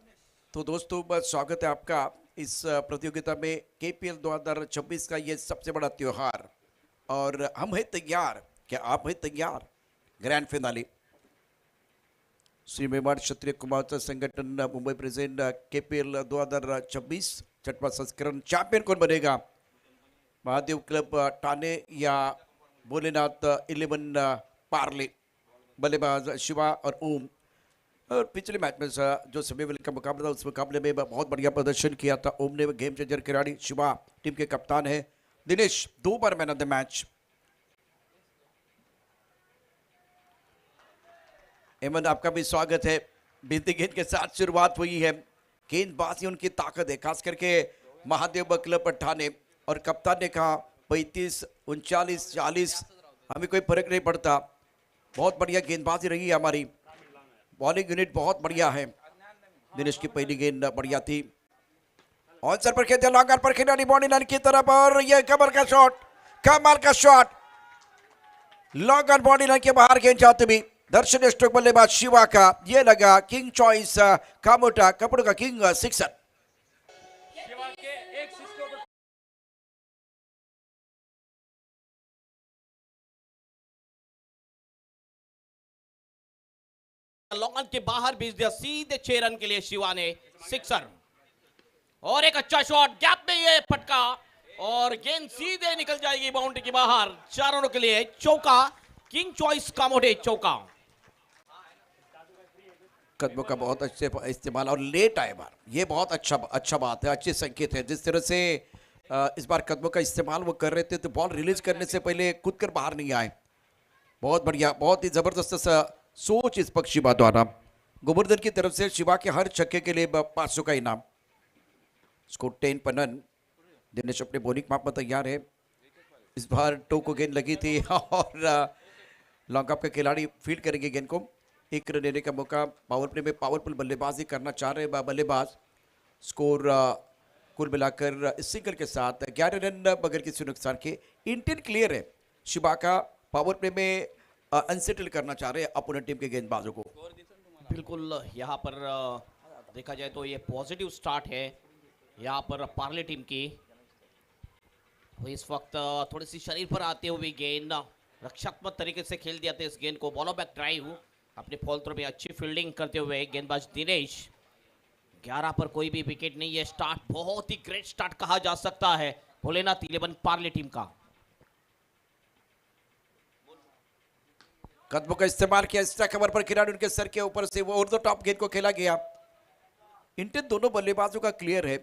[SPEAKER 2] तो दोस्तों बस स्वागत है आपका इस प्रतियोगिता में केपीएल 2026 का ये सबसे बड़ा त्योहार और हम हैं तैयार। क्या आप हैं तैयार? ग्रैंड फिनाले श्री मेवाड़ क्षत्रिय कुमार संगठन मुंबई प्रेजेंट केपीएल 2026 छठवां संस्करण। चैंपियन कौन बनेगा? महादेव क्लब ठाणे या भोलेनाथ 11 पार्ले? बल्लेबाज शिवा और ओम। और पिछले मैच में जो सेमीफाइनल का मुकाबला था उस मुकाबले में बहुत बढ़िया प्रदर्शन किया था ओम ने। गेम चेंजर खिलाड़ी शिवा टीम के कप्तान है। दिनेश 2 बार मैन ऑफ द मैच। एमन आपका भी स्वागत है। बीती गेंद के साथ शुरुआत हुई है। गेंदबाजी उनकी ताकत है, खास करके महादेव क्लब ठाणे। और कप्तान ने कहा 35, 39, 40 हमें कोई फर्क नहीं पड़ता। बहुत बढ़िया गेंदबाजी रही है हमारी। बॉलिंग यूनिट बहुत बढ़िया है। दिनेश की पहली गेंद बढ़िया थी। ऑनसर पर खेलते लॉन्ग ऑन पर खिलाड़ी बॉडी लाइन की तरफ और ये कमर का शॉट, कमाल का shot. Long on body line के बाहर गेंद जाते भी दर्शन स्ट्रोक बल्लेबाज शिवा का ये लगा किंग चॉइस कामोटा कपड़ों का किंग सिक्सर।
[SPEAKER 1] लॉन्ग ऑन के बाहर भेज दिया सीधे 6 रन के लिए शिवा ने सिक्सर। और एक अच्छा शॉट गैप में ये पटका और गेंद सीधे निकल जाएगी बाउंड्री के बाहर। 4 रनों के लिए चौका। किंग चॉइस कामोटे चौका।
[SPEAKER 2] कदमों का बहुत अच्छे इस्तेमाल और लेट आए बार, ये बहुत अच्छा बात है, अच्छे संकेत है। जिस तरह से इस बार कदमों का इस्तेमाल वो कर रहे थे तो बॉल रिलीज करने से पहले कूद कर बाहर नहीं आए। बहुत बढ़िया, बहुत ही जबरदस्त सोच इस पक्ष शिवा द्वारा। गोवर्धन की तरफ से शिवा के हर छक्के के लिए 500 का इनाम। स्कोर 10 पर नन। दिनेश अपने बॉलिंग माप में तैयार है। इस बार टो को गेंद लगी थी और लॉन्ग ऑफ के खिलाड़ी फील्ड करेंगे गेंद को। 1 रन लेने का मौका। पावर प्ले में पावरफुल बल्लेबाजी करना चाह रहे बल्लेबाज। स्कोर कुल मिलाकर सिंगल के साथ 11 रन बगैर किसी नुकसान के। इंटेंट क्लियर है शिवा का। पावर प्ले में अनसेटल करना चाह रहे हैं अपोनेंट टीम के गेंदबाजों को।
[SPEAKER 1] बिल्कुल यहाँ पर देखा जाए तो ये पॉजिटिव स्टार्ट है यहाँ पर पार्ले टीम की। तो इस वक्त थोड़ी सी शरीर पर आते हुए गेंद रक्षात्मक तरीके से खेल दिया था इस गेंद को। बॉलो बैक ड्राइव अपने फॉल थ्रो में अच्छी फील्डिंग करते हुए गेंदबाज दिनेश। 11 पर कोई भी विकेट नहीं है। स्टार्ट बहुत ही ग्रेट स्टार्ट कहा जा सकता है भोलेनाथ 11 पार्ले टीम का।
[SPEAKER 2] कदमों का इस्तेमाल किया। एक्स्ट्रा कवर पर खिलाड़ी उनके सर के ऊपर से वो ओवर द टॉप गेंद को खेला गया। इंटेंट दोनों बल्लेबाजों का क्लियर है।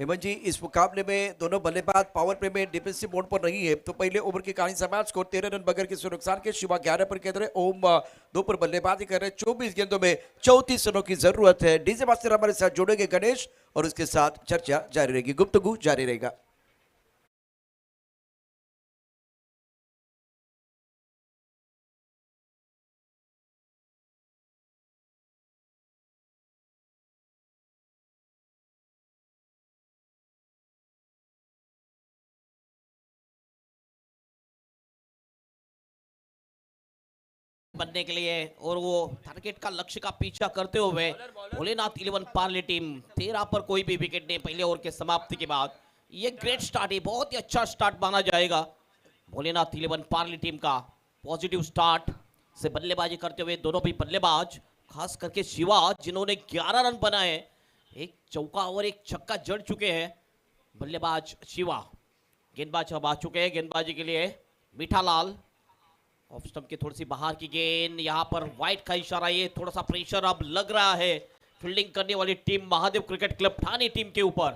[SPEAKER 2] हेमंत जी, इस मुकाबले में दोनों बल्लेबाज पावर प्ले में डिफेंसिव मोड पर नहीं है। तो पहले ओवर की कहानी समाप्त। स्कोर 13 रन बगैर किसी नुकसान के। शिवा 11 पर खेल रहे। ओम 2 पर बल्लेबाजी कर रहे। 24 गेंदों में 34 रनों की जरूरत है। डीजे मास्टर हमारे साथ जुड़ेंगे गणेश और उसके साथ चर्चा जारी रहेगी, गुफ्तगू जारी रहेगा।
[SPEAKER 1] बनने के लिए और वो टारगेट का लक्ष्य का पीछा करते हुए भोलेनाथ 11 पार्ले टीम 13 पर कोई भी विकेट नहीं पहले ओवर के समाप्ति के बाद। ये ग्रेट स्टार्ट है, बहुत ही अच्छा स्टार्ट माना जाएगा भोलेनाथ 11 पार्ले टीम का। पॉजिटिव स्टार्ट से बल्लेबाजी करते हुए दोनों भी बल्लेबाज, खास करके शिवा जिन्होंने 11 रन बनाए, एक चौका और एक छक्का जड़ चुके हैं बल्लेबाज शिवा। गेंदबाज अब आ चुके हैं गेंदबाजी के लिए। मीठालाल ऑफ स्टंप के थोड़ी सी बाहर की गेंद। यहाँ पर वाइट का इशारा। ये थोड़ा सा प्रेशर अब लग रहा है फील्डिंग करने वाली team Mahadev cricket club Thane team के ऊपर।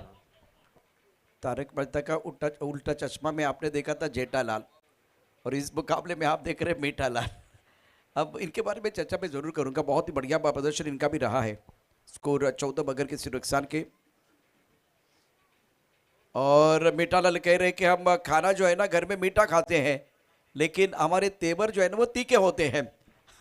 [SPEAKER 2] तारक मेहता का उल्टा चश्मा में आपने देखा था जेठालाल और इस मुकाबले में आप देख रहे हैं मीठालाल। अब इनके बारे में चर्चा मैं जरूर करूंगा। बहुत ही बढ़िया प्रदर्शन इनका भी रहा है। स्कोर 14 बगैर किसी नुकसान के। और मीठालाल कह रहे हैं कि हम खाना जो है ना घर में मीठा खाते हैं लेकिन हमारे तेवर जो है ना वो तीखे होते हैं।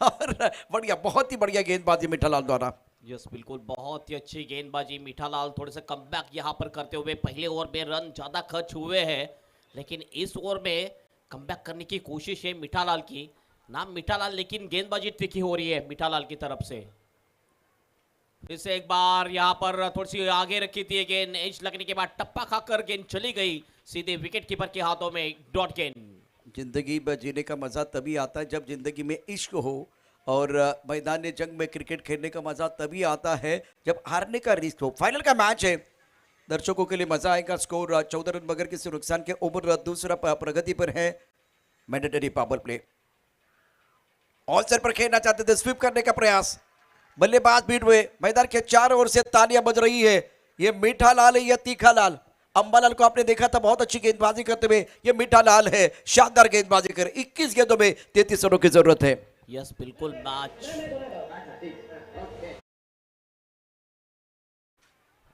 [SPEAKER 2] और बढ़िया, बहुत ही बढ़िया गेंदबाजी मीठालाल द्वारा।
[SPEAKER 1] यस बिल्कुल, बहुत ही अच्छी गेंदबाजी मीठालाल। थोड़े से कमबैक यहाँ पर करते हुए पहले ओवर में रन ज़्यादा खर्च हुए हैं लेकिन इस ओवर में कमबैक करने की कोशिश है मीठालाल की। नाम मीठालाल, लेकिन गेंदबाजी ट्रिकी हो रही है मीठालाल की तरफ से। फिर से एक बार यहाँ पर थोड़ी सी आगे रखी थी गेंद, एज लगने के बाद टप्पा खाकर गेंद चली गई सीधे विकेट कीपर के हाथों में, डॉट गेंद।
[SPEAKER 2] जिंदगी में जीने का मजा तभी आता है जब जिंदगी में इश्क हो, और मैदान जंग में क्रिकेट खेलने का मजा तभी आता है जब हारने का रिस्क हो। फाइनल का मैच है, दर्शकों के लिए मजा आएगा। स्कोर 14 रन बगैर किसी नुकसान के। ओवर दूसरा प्रगति पर है। Mandatory power play, all sir पर खेलना चाहते थे, स्वीप करने का प्रयास, बल्लेबाज बीट हुए। मैदान के चारों ओर से तालियां बज रही है। ये मीठा लाल है या तीखा लाल? अंबालाल को आपने देखा था बहुत अच्छी गेंदबाजी करते हुए, ये मीठा लाल है, शानदार गेंदबाजी कर। 21 गेंदों में 33 रनों की जरूरत है।
[SPEAKER 1] यस बिल्कुल, मैच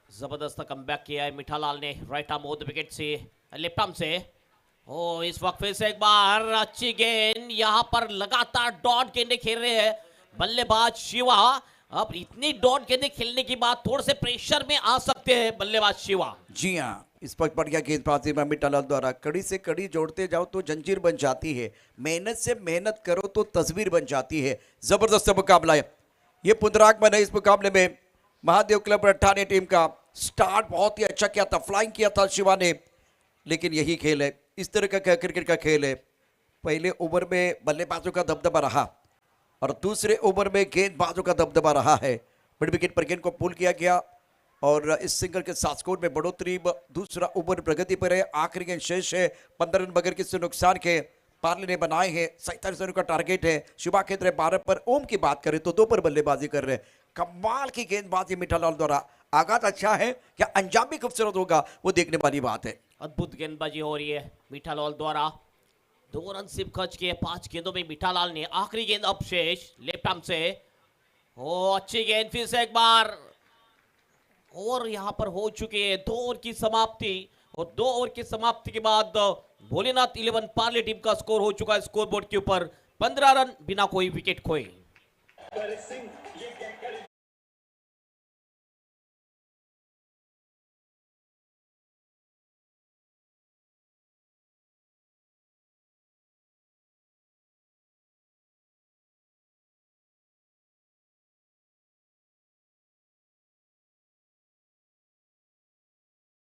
[SPEAKER 1] जबरदस्त कमबैक किया है मीठालाल ने, right arm of the wicket से, लेफ्ट आर्म से। ओ इस वक्त फिर से एक बार अच्छी गेंद, यहाँ पर लगातार डॉट गेंदें खेल रहे हैं बल्लेबाज शिवा। अब इतनी डॉट गेंदें खेलने के बाद थोड़े से प्रेशर में आ सकते हैं बल्लेबाज शिवा।
[SPEAKER 2] जी हाँ, इस पर बढ़िया गेंदबाजी में मीठालाल द्वारा कड़ी से कड़ी जोड़ते जाओ तो जंजीर बन जाती है, मेहनत से मेहनत करो तो तस्वीर बन जाती है। जबरदस्त मुकाबला है, ये पुनरागमन है इस मुकाबले में। महादेव क्लब रट्टाने टीम का स्टार्ट बहुत ही अच्छा किया था, फ्लाइंग किया था शिवा ने, लेकिन यही खेल है, इस तरह का क्रिकेट का खेल है। पहले ओवर में बल्लेबाजों का दबदबा रहा और दूसरे ओवर में गेंदबाजों का दबदबा रहा है। मिड विकेट पर गेंद को पुल किया गया और इस सिंगल के साथ स्कोर में बढ़ोतरी। दूसरा ओवर प्रगति पर है, आखिरी गेंद शेष है। 15 रन बगैर किसी नुकसान के पार्ले ने बनाए हैं। 47 रनों का टारगेट है। शुभा खेत्र 12 पर। ओम की बात करें तो 2 पर बल्लेबाजी कर रहे हैं। कमाल की गेंदबाजी मीठालाल द्वारा। आगाज अच्छा है, क्या अंजाम भी खूबसूरत होगा वो देखने वाली बात है।
[SPEAKER 1] अद्भुत गेंदबाजी हो रही है मीठालाल द्वारा। 2 रन सिर्फ खर्च किए 5 गेंदों में मीठालाल ने। आखिरी गेंद अब शेष, लेफ्ट आर्म से। ओ अच्छी गेंद, फिर से एक बार, और यहाँ पर हो चुकी है 2 ओवर की समाप्ति। और 2 ओवर की समाप्ति के बाद भोलेनाथ 11 पार्ले टीम का स्कोर हो चुका है स्कोरबोर्ड के ऊपर 15 रन बिना कोई विकेट खोए।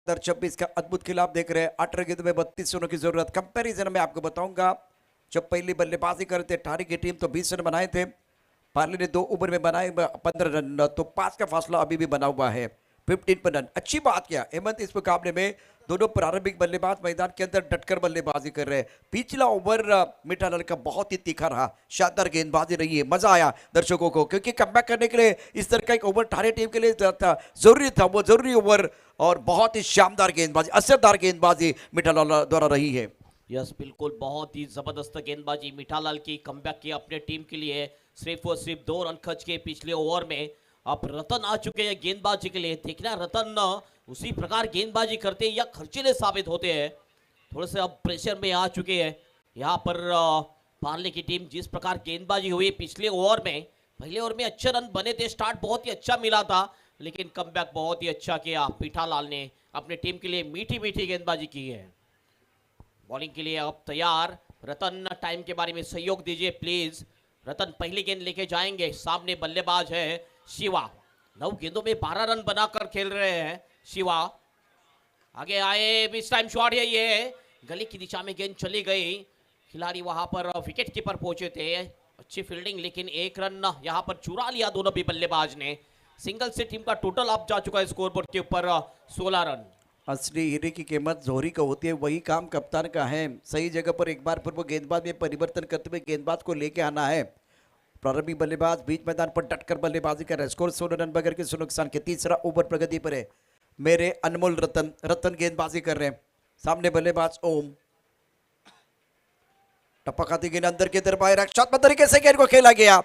[SPEAKER 2] अंदर 26 का अद्भुत खिलाफ देख रहे हैं। 18 गेंद में 32 रनों की जरूरत। कंपैरिजन में आपको बताऊंगा, जब पहली बल्लेबाजी करते ठारी की टीम तो 20 रन बनाए थे, पार्ले ने 2 ओवर में बनाए 15 रन, तो 5 का फासला अभी भी बना हुआ है 15 पर रन। अच्छी बात किया हेमंत, इस मुकाबले में दोनों प्रारंभिक बल्लेबाज मैदान के अंदर डटकर बल्लेबाजी कर रहे हैं। पिछला ओवर मीठालाल का बहुत ही तीखा रहा, शानदार गेंदबाजी रही है, मजा आया दर्शकों को, क्योंकि कमबैक करने के लिए इस तरह का एक ओवर ठाणे टीम के लिए जरूरी था। वो जरूरी ओवर और बहुत ही शानदार गेंदबाजी, असरदार गेंदबाजी मीठालाल द्वारा रही है।
[SPEAKER 1] यस बिल्कुल, बहुत ही जबरदस्त गेंदबाजी मीठालाल की। कमबैक किया अपने टीम के लिए, सिर्फ और सिर्फ 2 रन खर्च के पिछले ओवर में। अब रतन आ चुके हैं गेंदबाजी के लिए। देखना रतन उसी प्रकार गेंदबाजी करते हैं या खर्चीले साबित होते हैं। थोड़े से अब प्रेशर में आ चुके हैं यहाँ पर पार्ले की टीम। जिस प्रकार गेंदबाजी हुई पिछले ओवर में, पहले ओवर में अच्छे रन बने थे, स्टार्ट बहुत ही अच्छा मिला था, लेकिन कमबैक बहुत ही अच्छा किया मीठालाल ने। अपने टीम के लिए मीठी मीठी गेंदबाजी की है। बॉलिंग के लिए अब तैयार रतन, टाइम के बारे में सहयोग दीजिए प्लीज। रतन पहली गेंद लेके जाएंगे, सामने बल्लेबाज है शिवा। 9 गेंदों में 12 रन बनाकर खेल रहे हैं शिवा। आगे आए, इस टाइम शॉट है, ये गली की दिशा में गेंद चली गई। खिलाड़ी वहां पर विकेट कीपर पहुंचे थे, अच्छी फील्डिंग, लेकिन 1 रन यहाँ पर चुरा लिया दोनों भी बल्लेबाज ने। सिंगल से टीम का टोटल अप जा चुका है स्कोरबोर्ड के ऊपर 16 रन।
[SPEAKER 2] असली हीरे की कीमत जोहरी का होती है, वही काम कप्तान का है। सही जगह पर एक बार फिर वो गेंदबाज में परिवर्तन करते हुए गेंदबाज को लेके आना है। प्रारंभिक बल्लेबाज बीच मैदान पर डटकर बल्लेबाजी कर रहे हैं। स्कोर 16 रन बगैर किसी नुकसान के। तीसरा ओवर प्रगति पर है। मेरे अनमोल रतन गेंदबाजी कर रहे हैं। सामने बल्लेबाज ओम। टप्पा खाती गेंद अंदर की तरफ आए, रक्षात्मक तरीके से गेंद को खेला गया।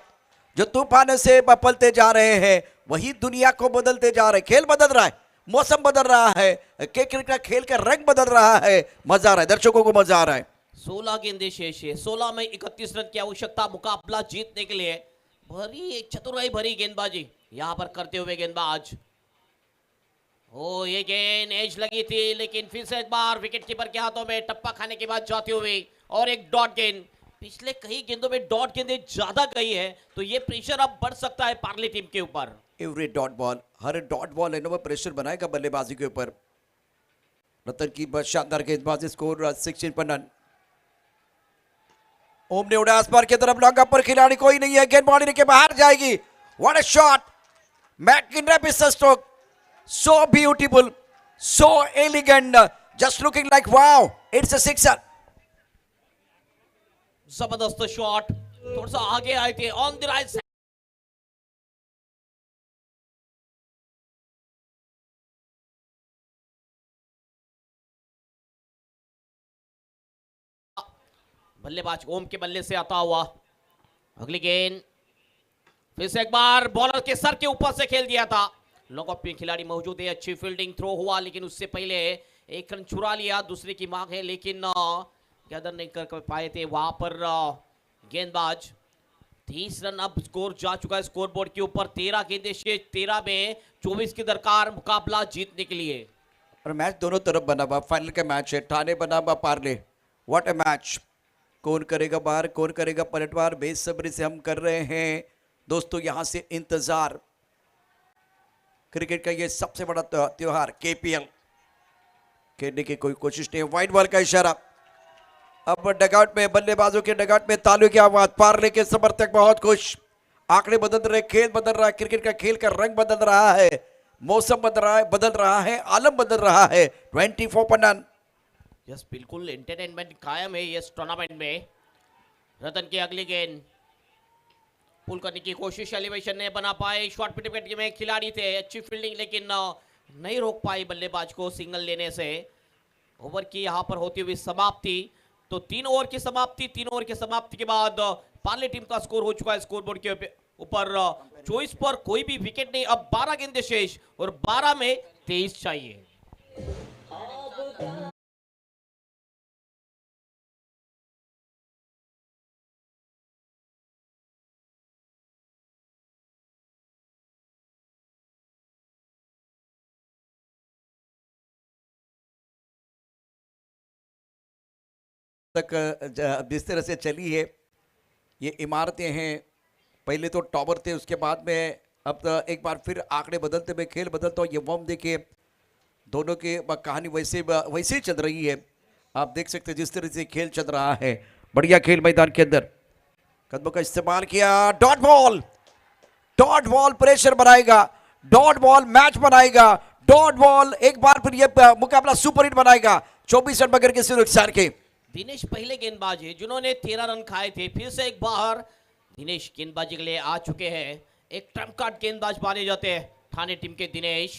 [SPEAKER 2] जो तूफान से बपलते जा रहे हैं वही दुनिया को बदलते जा रहे हैं। खेल बदल रहा है, मौसम बदल रहा है, क्रिकेट का खेल का रंग बदल रहा है। मजा आ रहा है, दर्शकों को मजा आ रहा है।
[SPEAKER 1] 16 गेंदे शेष है, 16 में 31 रन की आवश्यकता मुकाबला जीतने के लिए। भरी चतुराई भरी गेंदबाजी यहां पर करते हुए गेंदबाज। ओ ये गेंद एज लगी थी, लेकिन फिर से एक बार विकेट कीपर के हाथों में टप्पा खाने के बाद जाती हुई और एक डॉट गेंद। पिछले कई गेंदों में डॉट गेंदें ज्यादा गई है, तो ये प्रेशर अब बढ़ सकता है पार्ले टीम के ऊपर।
[SPEAKER 2] एवरी डॉट बॉल, हर डॉट बॉल है ना वो प्रेशर बनाएगा बल्लेबाजी के ऊपर। रतन की बस शानदार गेंदबाजी, स्कोर 16 पर नन। ओम ने उड़ा आसपार की तरफ, लॉन्ग अप पर खिलाड़ी कोई नहीं है, गेंद बाउंड्री के बाहर जाएगी। व्हाट अ शॉट, मैकिन stroke, so beautiful, so elegant, just looking like wow, it's a sixer.
[SPEAKER 1] जबरदस्त शॉट, थोड़ा सा आगे आए थे ऑन द राइट। बल्लेबाज ओम के बल्ले से आता हुआ अगली गेंद, फिर से एक बार बॉलर के सर के ऊपर से खेल दिया था। लॉन्ग ऑफ पे खिलाड़ी मौजूद है, अच्छी फील्डिंग, थ्रो हुआ लेकिन उससे पहले एक रन चुरा लिया, दूसरे की मांग है लेकिन गैदर नहीं कर पाए थे वहां पर गेंदबाज। 30 रन अब स्कोर जा चुका है स्कोर बोर्ड के ऊपर। 13 गेंदें शेष, 13 में 24 की दरकार मुकाबला जीतने के लिए।
[SPEAKER 2] और मैच दोनों तरफ बना हुआ, फाइनल का मैच है, ठाणे बना हुआ पार्ले। व्हाट अ मैच, कौन करेगा बाहर, कौन करेगा पलटवार, बेसब्री से हम कर रहे हैं दोस्तों यहां से इंतजार। क्रिकेट का ये सबसे बड़ा त्योहार केपीएल खेलने की कोई कोशिश नहीं है। वाइड बॉल का इशारा, अब डगआउट में, बल्लेबाजों के डगआउट में तालियों की आवाज, पार्ले के समर्थक बहुत खुश। आंकड़े बदल रहे, खेल बदल रहा है, क्रिकेट का खेल का रंग बदल रहा है, मौसम बदल रहा है, आलम बदल रहा है। 24 पर नन।
[SPEAKER 1] यस, बिल्कुल एंटरटेनमेंट कायम है इस टूर्नामेंट में। रतन की अगली गेंद, पुल करने की कोशिश, एलिवेशन नहीं बना पाए, शॉर्ट विकेट में खिलाड़ी थे, अच्छी फील्डिंग लेकिन नहीं रोक पाई बल्लेबाज को सिंगल लेने से। ओवर की यहां पर होती हुई समाप्ति, तो 3 ओवर की समाप्ति, 3 ओवर की समाप्ति के बाद पार्ले टीम का स्कोर हो चुका है स्कोर बोर्ड के ऊपर 24 पर कोई भी विकेट नहीं। अब 12 गेंदें शेष और 12 में 23 चाहिए।
[SPEAKER 2] तक जिस तरह से चली है ये इमारतें हैं, पहले तो टॉवर थे, उसके बाद में अब तो एक बार फिर आंकड़े बदलते हुए, खेल बदलता हुआ, ये वॉर्म देखिए, दोनों की कहानी वैसे ही चल रही है। आप देख सकते हैं जिस तरह से खेल चल रहा है, बढ़िया खेल मैदान के अंदर, कदमों का इस्तेमाल किया, dot ball, dot ball pressure बनाएगा, डॉट बॉल मैच बनाएगा, डॉट बॉल एक बार फिर ये मुकाबला सुपर हिट बनाएगा। 24 रन बगैर किसी नुकसान के।
[SPEAKER 1] दिनेश पहले गेंदबाज है जिन्होंने 13 रन खाए थे, फिर से एक बार दिनेश गेंदबाजी के लिए आ चुके हैं। एक ट्रम्प कार्ड गेंदबाज माने जाते हैं ठाणे टीम के दिनेश।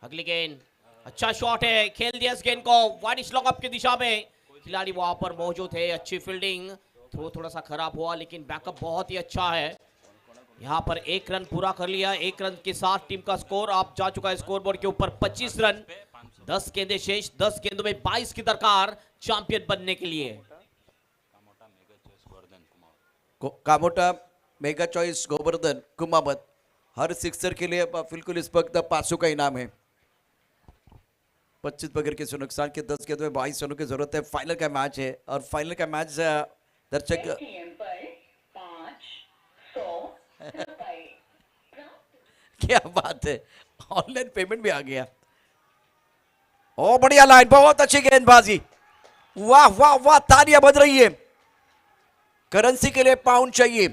[SPEAKER 1] अगली गेंद, अच्छा शॉट है, खेल दिया इस गेंद को वाइड स्लॉग अप की दिशा में, खिलाड़ी वहां पर मौजूद है, अच्छी फील्डिंग, थ्रो थोड़ा सा खराब हुआ लेकिन बैकअप बहुत ही अच्छा है। यहाँ पर 1 रन पूरा कर लिया, 1 रन के साथ टीम का स्कोर आप जा चुका है स्कोर बोर्ड के ऊपर 25 रन। 10 गेंदें शेष, 10 गेंदों में 22 की दरकार चैंपियन बनने के लिए।
[SPEAKER 2] कामोटा मेगा चॉइस गोवर्धन कुमावत, हर सिक्सर के लिए बिल्कुल इस वक्त 500 का इनाम है। 25 बगैर किसी नुकसान के, 10 गेंदों में 22 रनों की जरूरत है। फाइनल का मैच है और फाइनल का मैच दर्शक क्या बात है, ऑनलाइन पेमेंट भी आ गया। ओ बढ़िया लाइन, बहुत अच्छी गेंदबाजी, वाह वाह वाह, तालियां बज रही है। करेंसी के लिए पाउंड चाहिए,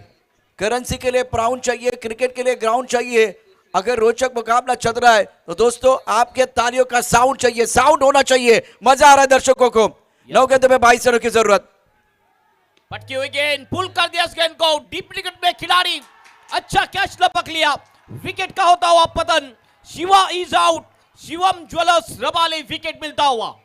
[SPEAKER 2] करेंसी के लिए पाउंड चाहिए, क्रिकेट के लिए ग्राउंड चाहिए। अगर रोचक मुकाबला चल रहा है तो दोस्तों आपके तालियों का साउंड चाहिए, साउंड होना चाहिए। मजा आ रहा है दर्शकों को। 9 गेंदों में 22 रनों की जरूरत।
[SPEAKER 1] पटकी हुई गेंद, पुल कर दिया इस गेंद को, डीप विकेट में खिलाड़ी अच्छा कैच लपक लिया, विकेट का होता हुआ पतन। Shiva is out, Shivam jewellers Rabale wicket मिलता हुआ।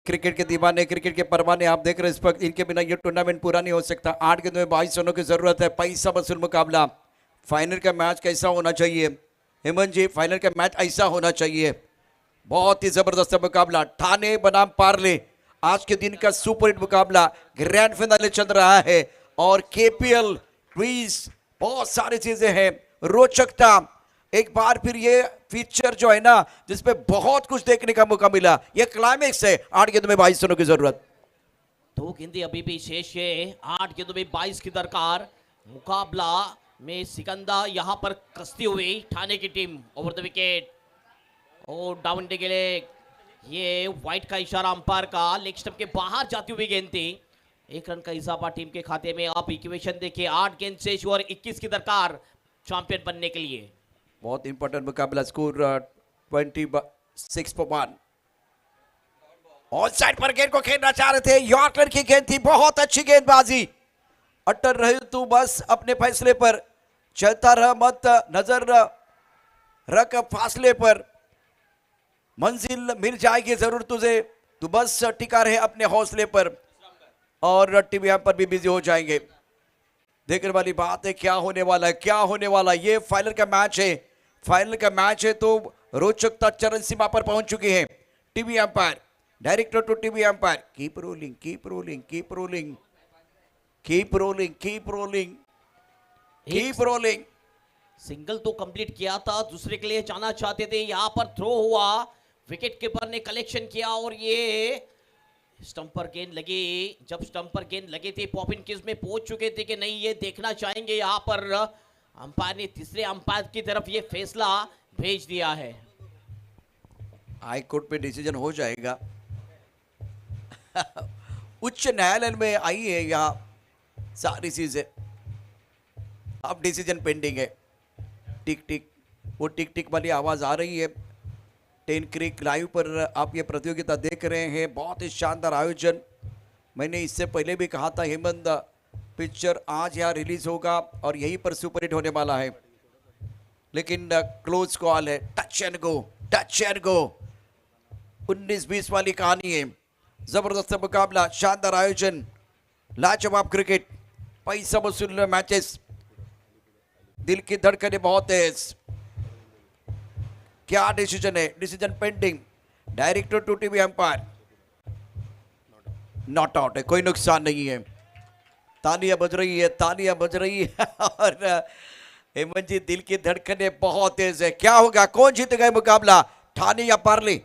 [SPEAKER 2] क्रिकेट के दीवाने, क्रिकेट के परवाने, आप देख रहे हैं इस वक्त, इनके बिना ये टूर्नामेंट पूरा नहीं हो सकता। 8 गेंदों में 22 रनों की जरूरत है। पैसा वसूल मुकाबला। फाइनल का मैच कैसा होना चाहिए हेमंत जी? फाइनल का मैच ऐसा होना चाहिए। बहुत ही जबरदस्त मुकाबला, ठाणे बनाम पार्ले, आज के दिन का सुपरहिट मुकाबला, ग्रैंड फिनाले चल रहा है और केपीएल क्विज, बहुत सारी चीजें हैं, रोचकता। एक बार फिर ये फीचर जो है ना, जिसपे बहुत कुछ देखने का मौका मिला, ये क्लाइमेक्स है। 8 गेंदों में 22 रनों की जरूरत।
[SPEAKER 1] 2 गेंदें अभी भी शेष है। 8 गेंदों में 22 की दरकार। मुकाबला में सिकंदा यहां पर कसती हुई ठाणे की टीम। ओवर द विकेट और डाउन के लिए ये व्हाइट का इशारा अंपायर का, लेग स्टंप के बाहर जाती हुई गेंद थी। 1 रन का इजाफा टीम के खाते में। आप इक्वेशन देखिए, 8 गेंद शेष और 21 की दरकार चैंपियन बनने के लिए।
[SPEAKER 2] बहुत इंपॉर्टेंट मुकाबला। स्कोर 26-1। ऑन साइड पर गेंद को खेलना चाह रहे थे, यॉर्कर की गेंद थी, बहुत अच्छी गेंदबाजी। अटल रहे तू बस अपने फैसले पर, चलता रह मत, नजर रख फासले पर, मंजिल मिल जाएगी जरूर तुझे, तू बस टिका रहे अपने हौसले पर। और टीम यहाँ पर भी बिजी हो जाएंगे। देखने वाली बात है क्या होने वाला है, क्या होने वाला है। ये फाइनल का मैच है, फाइनल का मैच है तो रोचकता चरम सीमा पर पहुंच चुकी है। TV umpire, director to TV umpire, keep rolling, keep rolling, keep rolling, keep rolling, keep rolling, keep rolling.
[SPEAKER 1] Single तो कंप्लीट किया था, दूसरे के लिए जाना चाहते थे, यहां पर थ्रो हुआ, विकेट कीपर ने कलेक्शन किया और ये स्टंप पर गेंद लगी। जब स्टंप पर गेंद लगी थी, पॉपिन किस में पहुंच चुके थे कि नहीं ये देखना चाहेंगे। यहां पर अंपायर ने तीसरे अंपायर की तरफ ये फैसला भेज दिया है।
[SPEAKER 2] हाई कोर्ट पे डिसीजन हो जाएगा। उच्च न्यायालय में आई है यहाँ सारी चीजें, अब डिसीजन पेंडिंग है। टिक टिक, वो टिक टिक वाली आवाज आ रही है। 10 क्रिक लाइव पर आप ये प्रतियोगिता देख रहे हैं। बहुत ही शानदार आयोजन। मैंने इससे पहले भी कहा था हेमंत, पिक्चर आज यहाँ रिलीज होगा और यहीं पर सुपरहिट होने वाला है, लेकिन क्लोज कॉल है। Touch and go, touch and go. 19-20 वाली कहानी है। जबरदस्त मुकाबला, शानदार आयोजन, लाजवाब क्रिकेट, पैसा वसूल मैचेस, दिल की धड़कनें बहुत तेज। क्या डिसीजन है? Decision pending. Director to TV umpire, not out है, कोई नुकसान नहीं है। तालियां बज रही है, तालियां बज रही है। और हेमंत जी, दिल की धड़कनें बहुत तेज है। क्या होगा, कौन जीत गए मुकाबला, ठाणे या पार्ले?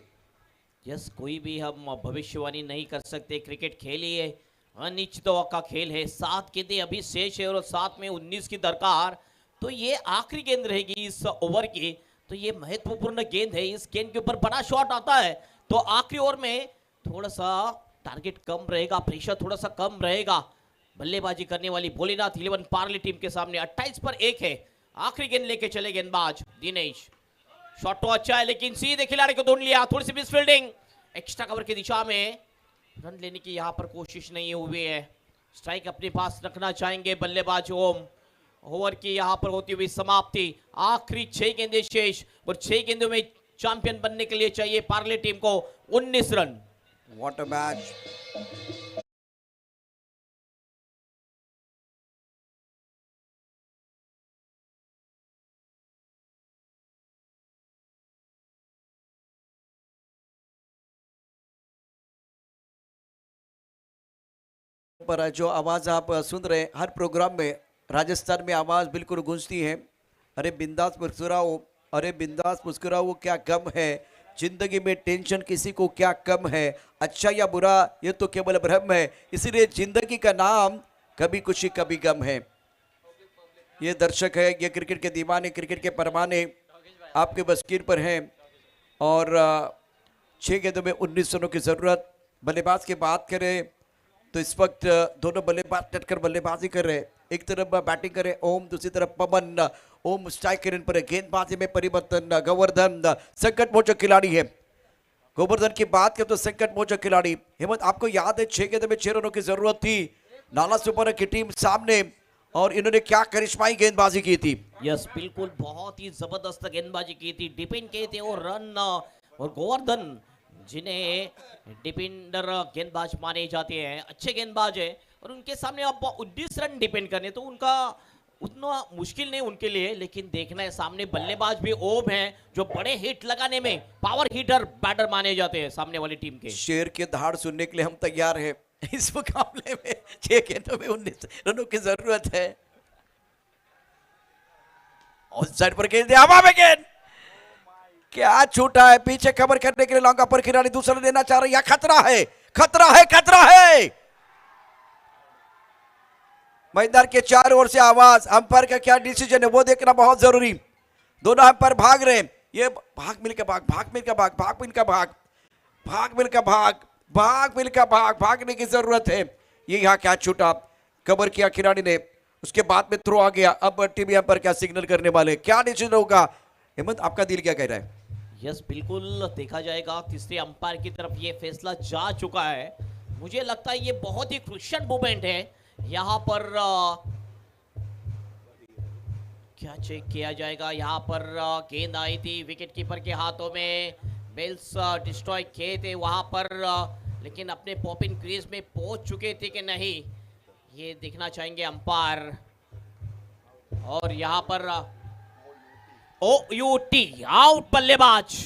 [SPEAKER 1] यस, कोई भी हम भविष्यवाणी नहीं कर सकते। क्रिकेट खेल ही है, अनिश्चितता का खेल है। 7 गेंदें अभी शेष है और 7 में 19 की दरकार। तो ये आखिरी गेंद रहेगी इस ओवर की, तो ये महत्वपूर्ण गेंद है। इस गेंद के ऊपर बड़ा शॉट आता है तो आखिरी ओवर में थोड़ा सा टारगेट कम रहेगा, प्रेशर थोड़ा सा कम रहेगा। बल्लेबाजी करने वाली भोलेनाथ 11 पार्ले टीम के सामने 28 पर 1 है। आखिरी गेंद लेके चले गेंदबाज दिनेश। शॉट तो अच्छा है लेकिन सीधे खिलाड़ी को ढूंढ लिया, थोड़ी सी मिस फील्डिंग। एक्स्ट्रा कवर की दिशा में रन लेने की यहां पर कोशिश नहीं हुई है। स्ट्राइक अपने पास रखना चाहेंगे बल्लेबाज ओम। ओवर की यहां पर होती हुई समाप्ति। आखिरी 6 गेंदें शेष और 6 गेंदों में चैंपियन बनने के लिए चाहिए पार्ले टीम को 19 रन।
[SPEAKER 2] What a match. पर जो आवाज आप सुन रहे हैं हर प्रोग्राम में, राजस्थान में आवाज बिल्कुल गूंजती है। अरे बिंदास मुस्कुराओ, अरे बिंदास मुस्कुराओ, क्या गम है जिंदगी में, टेंशन किसी को क्या कम है, अच्छा या बुरा ये तो केवल भ्रम है, इसीलिए जिंदगी का नाम कभी खुशी कभी गम है। ये दर्शक है, ये क्रिकेट के दीवाने, क्रिकेट के परवाने आपके बस्कीर पर हैं। और 6 गेंदों में 19 रनों की जरूरत। बल्लेबाज की बात करें तो इस वक्त दोनों बल्लेबाज डटकर बल्लेबाजी कर रहे हैं। एक तरफ बैटिंग कर रहे ओम, दूसरी तरफ पवन। ओम स्ट्राइक करने पर गेंदबाजी में परिवर्तन। गोवर्धन संकट मोचक खिलाड़ी है। गोवर्धन की बात करें तो संकट मोचक खिलाड़ी। हेमंत, आपको याद है 6 गेंदों में 6 रनों की जरूरत थी, नाला सुपर की टीम सामने, और इन्होंने क्या करिश्माई गेंदबाजी की थी।
[SPEAKER 1] यस, बिल्कुल बहुत ही जबरदस्त गेंदबाजी की थी, डिपेंड किए थे और रन। और गोवर्धन जिन्हें डिपेंडर गेंदबाज माने जाते हैं, अच्छे गेंदबाज है और उनके सामने आप 19 रन डिपेंड करने तो उनका उतना मुश्किल नहीं उनके लिए, लेकिन देखना है सामने बल्लेबाज भी ओम है जो बड़े हिट लगाने में पावर हिटर बैटर माने जाते हैं सामने वाली टीम के।
[SPEAKER 2] शेर की दहाड़ सुनने के लिए हम तैयार हैं। इस मुकाबले में 6 गेंदों में 19 रनों की जरूरत है। ऑन साइड पर गेंद, हवा में गेंद, क्या छूटा है, पीछे कवर करने के लिए लॉन्ग पर खिलाड़ी दूसरा लेना चाह रहे हैं। खतरा है, खतरा है, खतरा है। मैदान के चारों ओर से आवाज, अंपायर का क्या डिसीजन है वो देखना बहुत जरूरी। दोनों अंपायर भाग रहे हैं, ये भाग मिलकर भाग, भाग मिलकर भाग, भाग मिलकर भाग, भाग मिलकर भाग, भाग मिलकर भाग, भागने की जरूरत है। ये यहाँ क्या छूटा, कवर किया खिलाड़ी ने, उसके बाद में थ्रो आ गया। अब टीम अंपायर क्या सिग्नल करने वाले, क्या डिसीजन होगा? हेमंत, आपका दिल क्या कह रहा है?
[SPEAKER 1] यस, बिल्कुल देखा जाएगा। तीसरे अंपायर की तरफ ये फैसला जा चुका है। मुझे लगता है ये बहुत ही क्रुशियल मोमेंट है। यहाँ पर क्या चेक किया जाएगा? यहाँ पर गेंद आई थी विकेट कीपर के हाथों में, बेल्स डिस्ट्रॉय किए थे वहां पर, लेकिन अपने पॉपिंग क्रीज में पहुंच चुके थे कि नहीं, ये देखना चाहेंगे अंपायर। और यहाँ पर OUT आउट बल्लेबाज,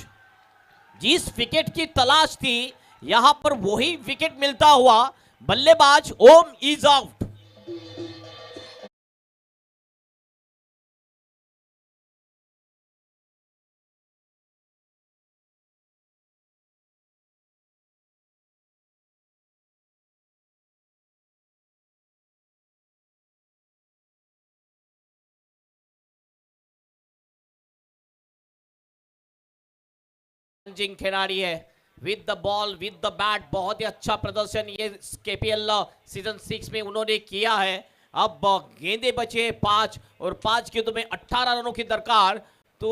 [SPEAKER 1] जिस विकेट की तलाश थी यहां पर वही विकेट मिलता हुआ बल्लेबाज ओम इज आउट। जिंग खिलाड़ी है with the ball with the bat, बहुत ही अच्छा प्रदर्शन ये KPL सीजन 6 में उन्होंने किया है। अब गेंदे बचे 5 और 5 गेंदों में 18 रनों की दरकार। तो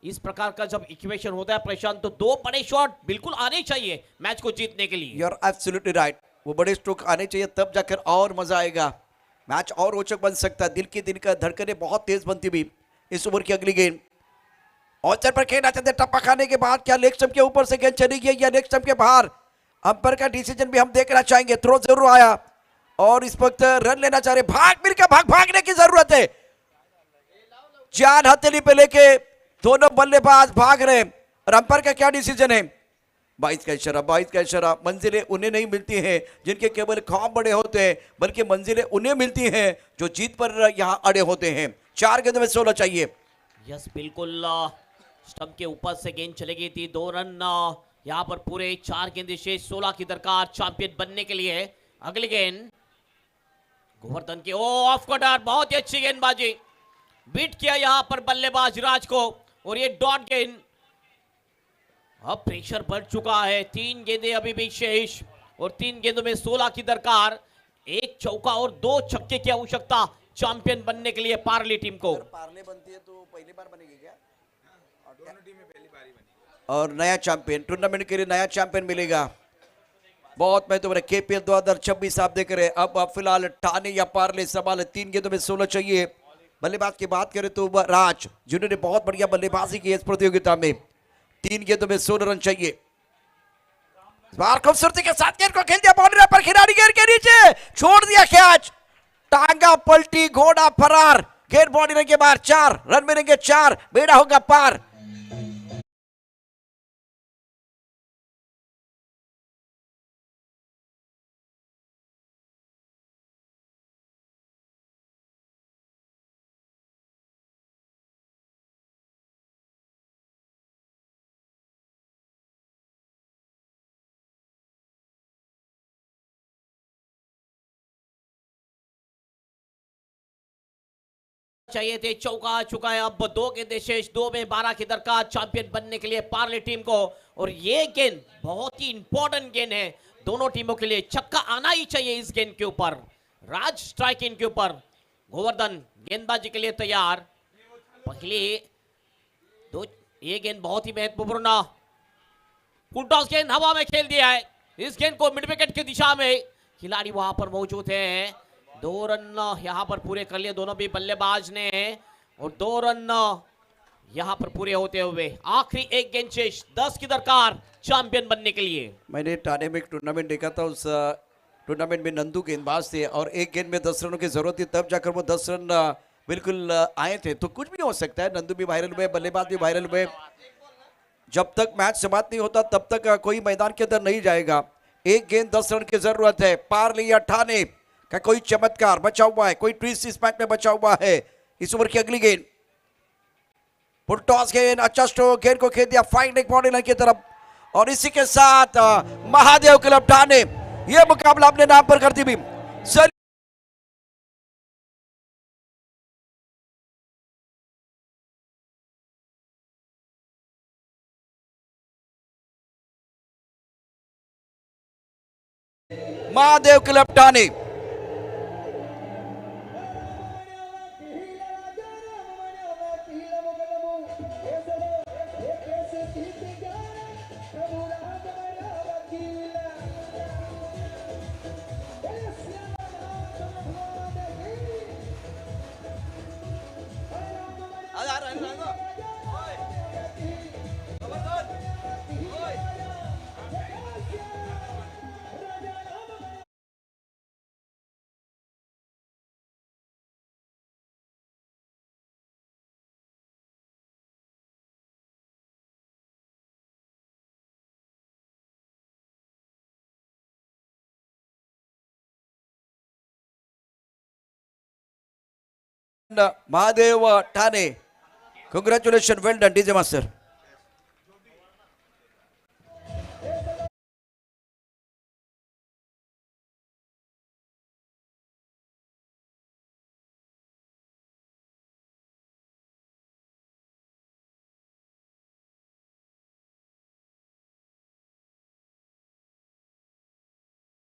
[SPEAKER 1] इस प्रकार का जब इक्वेशन होता है प्रशांत, तो 2 बड़े शॉट बिल्कुल आने चाहिए मैच को जीतने के लिए।
[SPEAKER 2] यू आर एब्सोल्युटली राइट, वो बड़े स्ट्रोक आने चाहिए, तब जाकर और मजा आएगा, मैच और रोचक बन सकता है। दिल का धड़कनें बहुत तेज बनती हुई इस ओवर की अगली गेंद। औचर पर खेलना चाहते, टप्पा खाने के बाद क्या लेग स्टंप के ऊपर से गेंद चली गई या लेग स्टंप के बाहर? अंपायर का डिसीजन भी हम देखना चाहेंगे। थ्रो जरूर आया और इस वक्त रन लेना चाह रहे, भाग मिलकर भाग, भागने की जरूरत है। जान हथेली पे लेके दोनों बल्लेबाज भाग रहे हैं और अंपायर का क्या डिसीजन है? 22 का इशारा, 22 का इशारा। मंजिलें उन्हें नहीं मिलती हैं जिनके केवल ख्वाब बड़े होते हैं, बल्कि मंजिलें उन्हें मिलती हैं जो जीत पर यहाँ अड़े होते हैं। 4 गेंदों में 16 चाहिए।
[SPEAKER 1] यस, बिल्कुल स्टंप के ऊपर से गेंद चली गई थी, 2 रन यहाँ पर पूरे 4 गेंदे शेष, 16 की दरकार चैंपियन बनने के लिए। अगली गेंद गोवर्धन की, ओ ऑफ कॉर्नर, बहुत ही अच्छी गेंदबाजी, बीट किया यहाँ पर बल्लेबाज राज को और ये डॉट गेंद। अब प्रेशर बढ़ चुका है, 3 गेंदे अभी भी शेष और 3 गेंदों में 16 की दरकार। 1 चौका और 2 छक्के की आवश्यकता चैंपियन बनने के लिए पार्ले टीम को।
[SPEAKER 2] पार्ले बनती है तो पहली बार बनेगी क्या? दोनों टीमें पहली बार ही बनी और नया चैंपियन, टूर्नामेंट के लिए नया चैंपियन मिलेगा। बहुत महत्वपूर्ण है। KPL 2026 आप देख रहे हैं। अब फिलहाल ठाणे या पार्ले सवाल है, 3 गेंदों में 16 चाहिए। बल्लेबाज की बात करें तो राज, जिन्होंने बहुत बढ़िया बल्लेबाजी की इस प्रतियोगिता में, 3 गेंदों में 16 रन चाहिए। खूबसूरती के साथ गेंद को खेल दिया बाउंड्री पर, खिलाड़ी गेंद के नीचे छोड़ दिया कैच, टांगा पलटी, घोड़ा फरार, गेंद बाउंड्री के बाहर। 4 रन मिलेंगे, 4 बेड़ा होगा पार।
[SPEAKER 1] चाहिए थे, चौका आ चुका है। अब 2 गेंदें शेष, 2 में 12 की दरकार चैंपियन बनने के लिए पार्ले टीम को। और ये गेंद बहुत ही इंपॉर्टेंट गेंद है दोनों टीमों के लिए, छक्का आना ही चाहिए इस गेंद के ऊपर। राज स्ट्राइक इन के ऊपर, गोवर्धन गेंदबाजी के लिए तैयार। पहले दो, ये गेंद बहुत ही महत्वपूर्ण, फुल टॉस गेंद हवा में खेल दिया है। इस गेंद को मिड विकेट की दिशा में खिलाड़ी वहां पर मौजूद है। 2 रन यहां पर पूरे कर लिए दोनों भी बल्लेबाज ने और 2 रन यहाँ पर पूरे होते हुए आखिरी एक गेंद शेष, 10 की दरकार चैंपियन बनने के लिए।
[SPEAKER 2] मैंने ठाणे में एक टूर्नामेंट देखा था, उस टूर्नामेंट में नंदू गेंदबाज थे और एक गेंद में 10 रनों की जरूरत थी, तब जाकर वो 10 रन बिल्कुल आए थे। तो कुछ भी हो सकता है, नंदू भी वायरल हुए, बल्लेबाज भी वायरल हुए। जब तक मैच समाप्त नहीं होता तब तक कोई मैदान के अंदर नहीं जाएगा। एक गेंद 10 रन की जरूरत है। पार लिया ठाणे का कोई चमत्कार बचा हुआ है, कोई ट्विस्ट इस मैच में बचा हुआ है। इस ओवर की अगली गेंद फुल टॉस गेंद, अच्छा स्ट्रोक, गेंद को खेल दिया फाइन लेग बाउंड्री लाइन की तरफ और इसी के साथ महादेव क्लब ठाणे ये मुकाबला अपने नाम पर करती भी। Mahadev club Thane Mahadev Thane, congratulation, well done DJ master.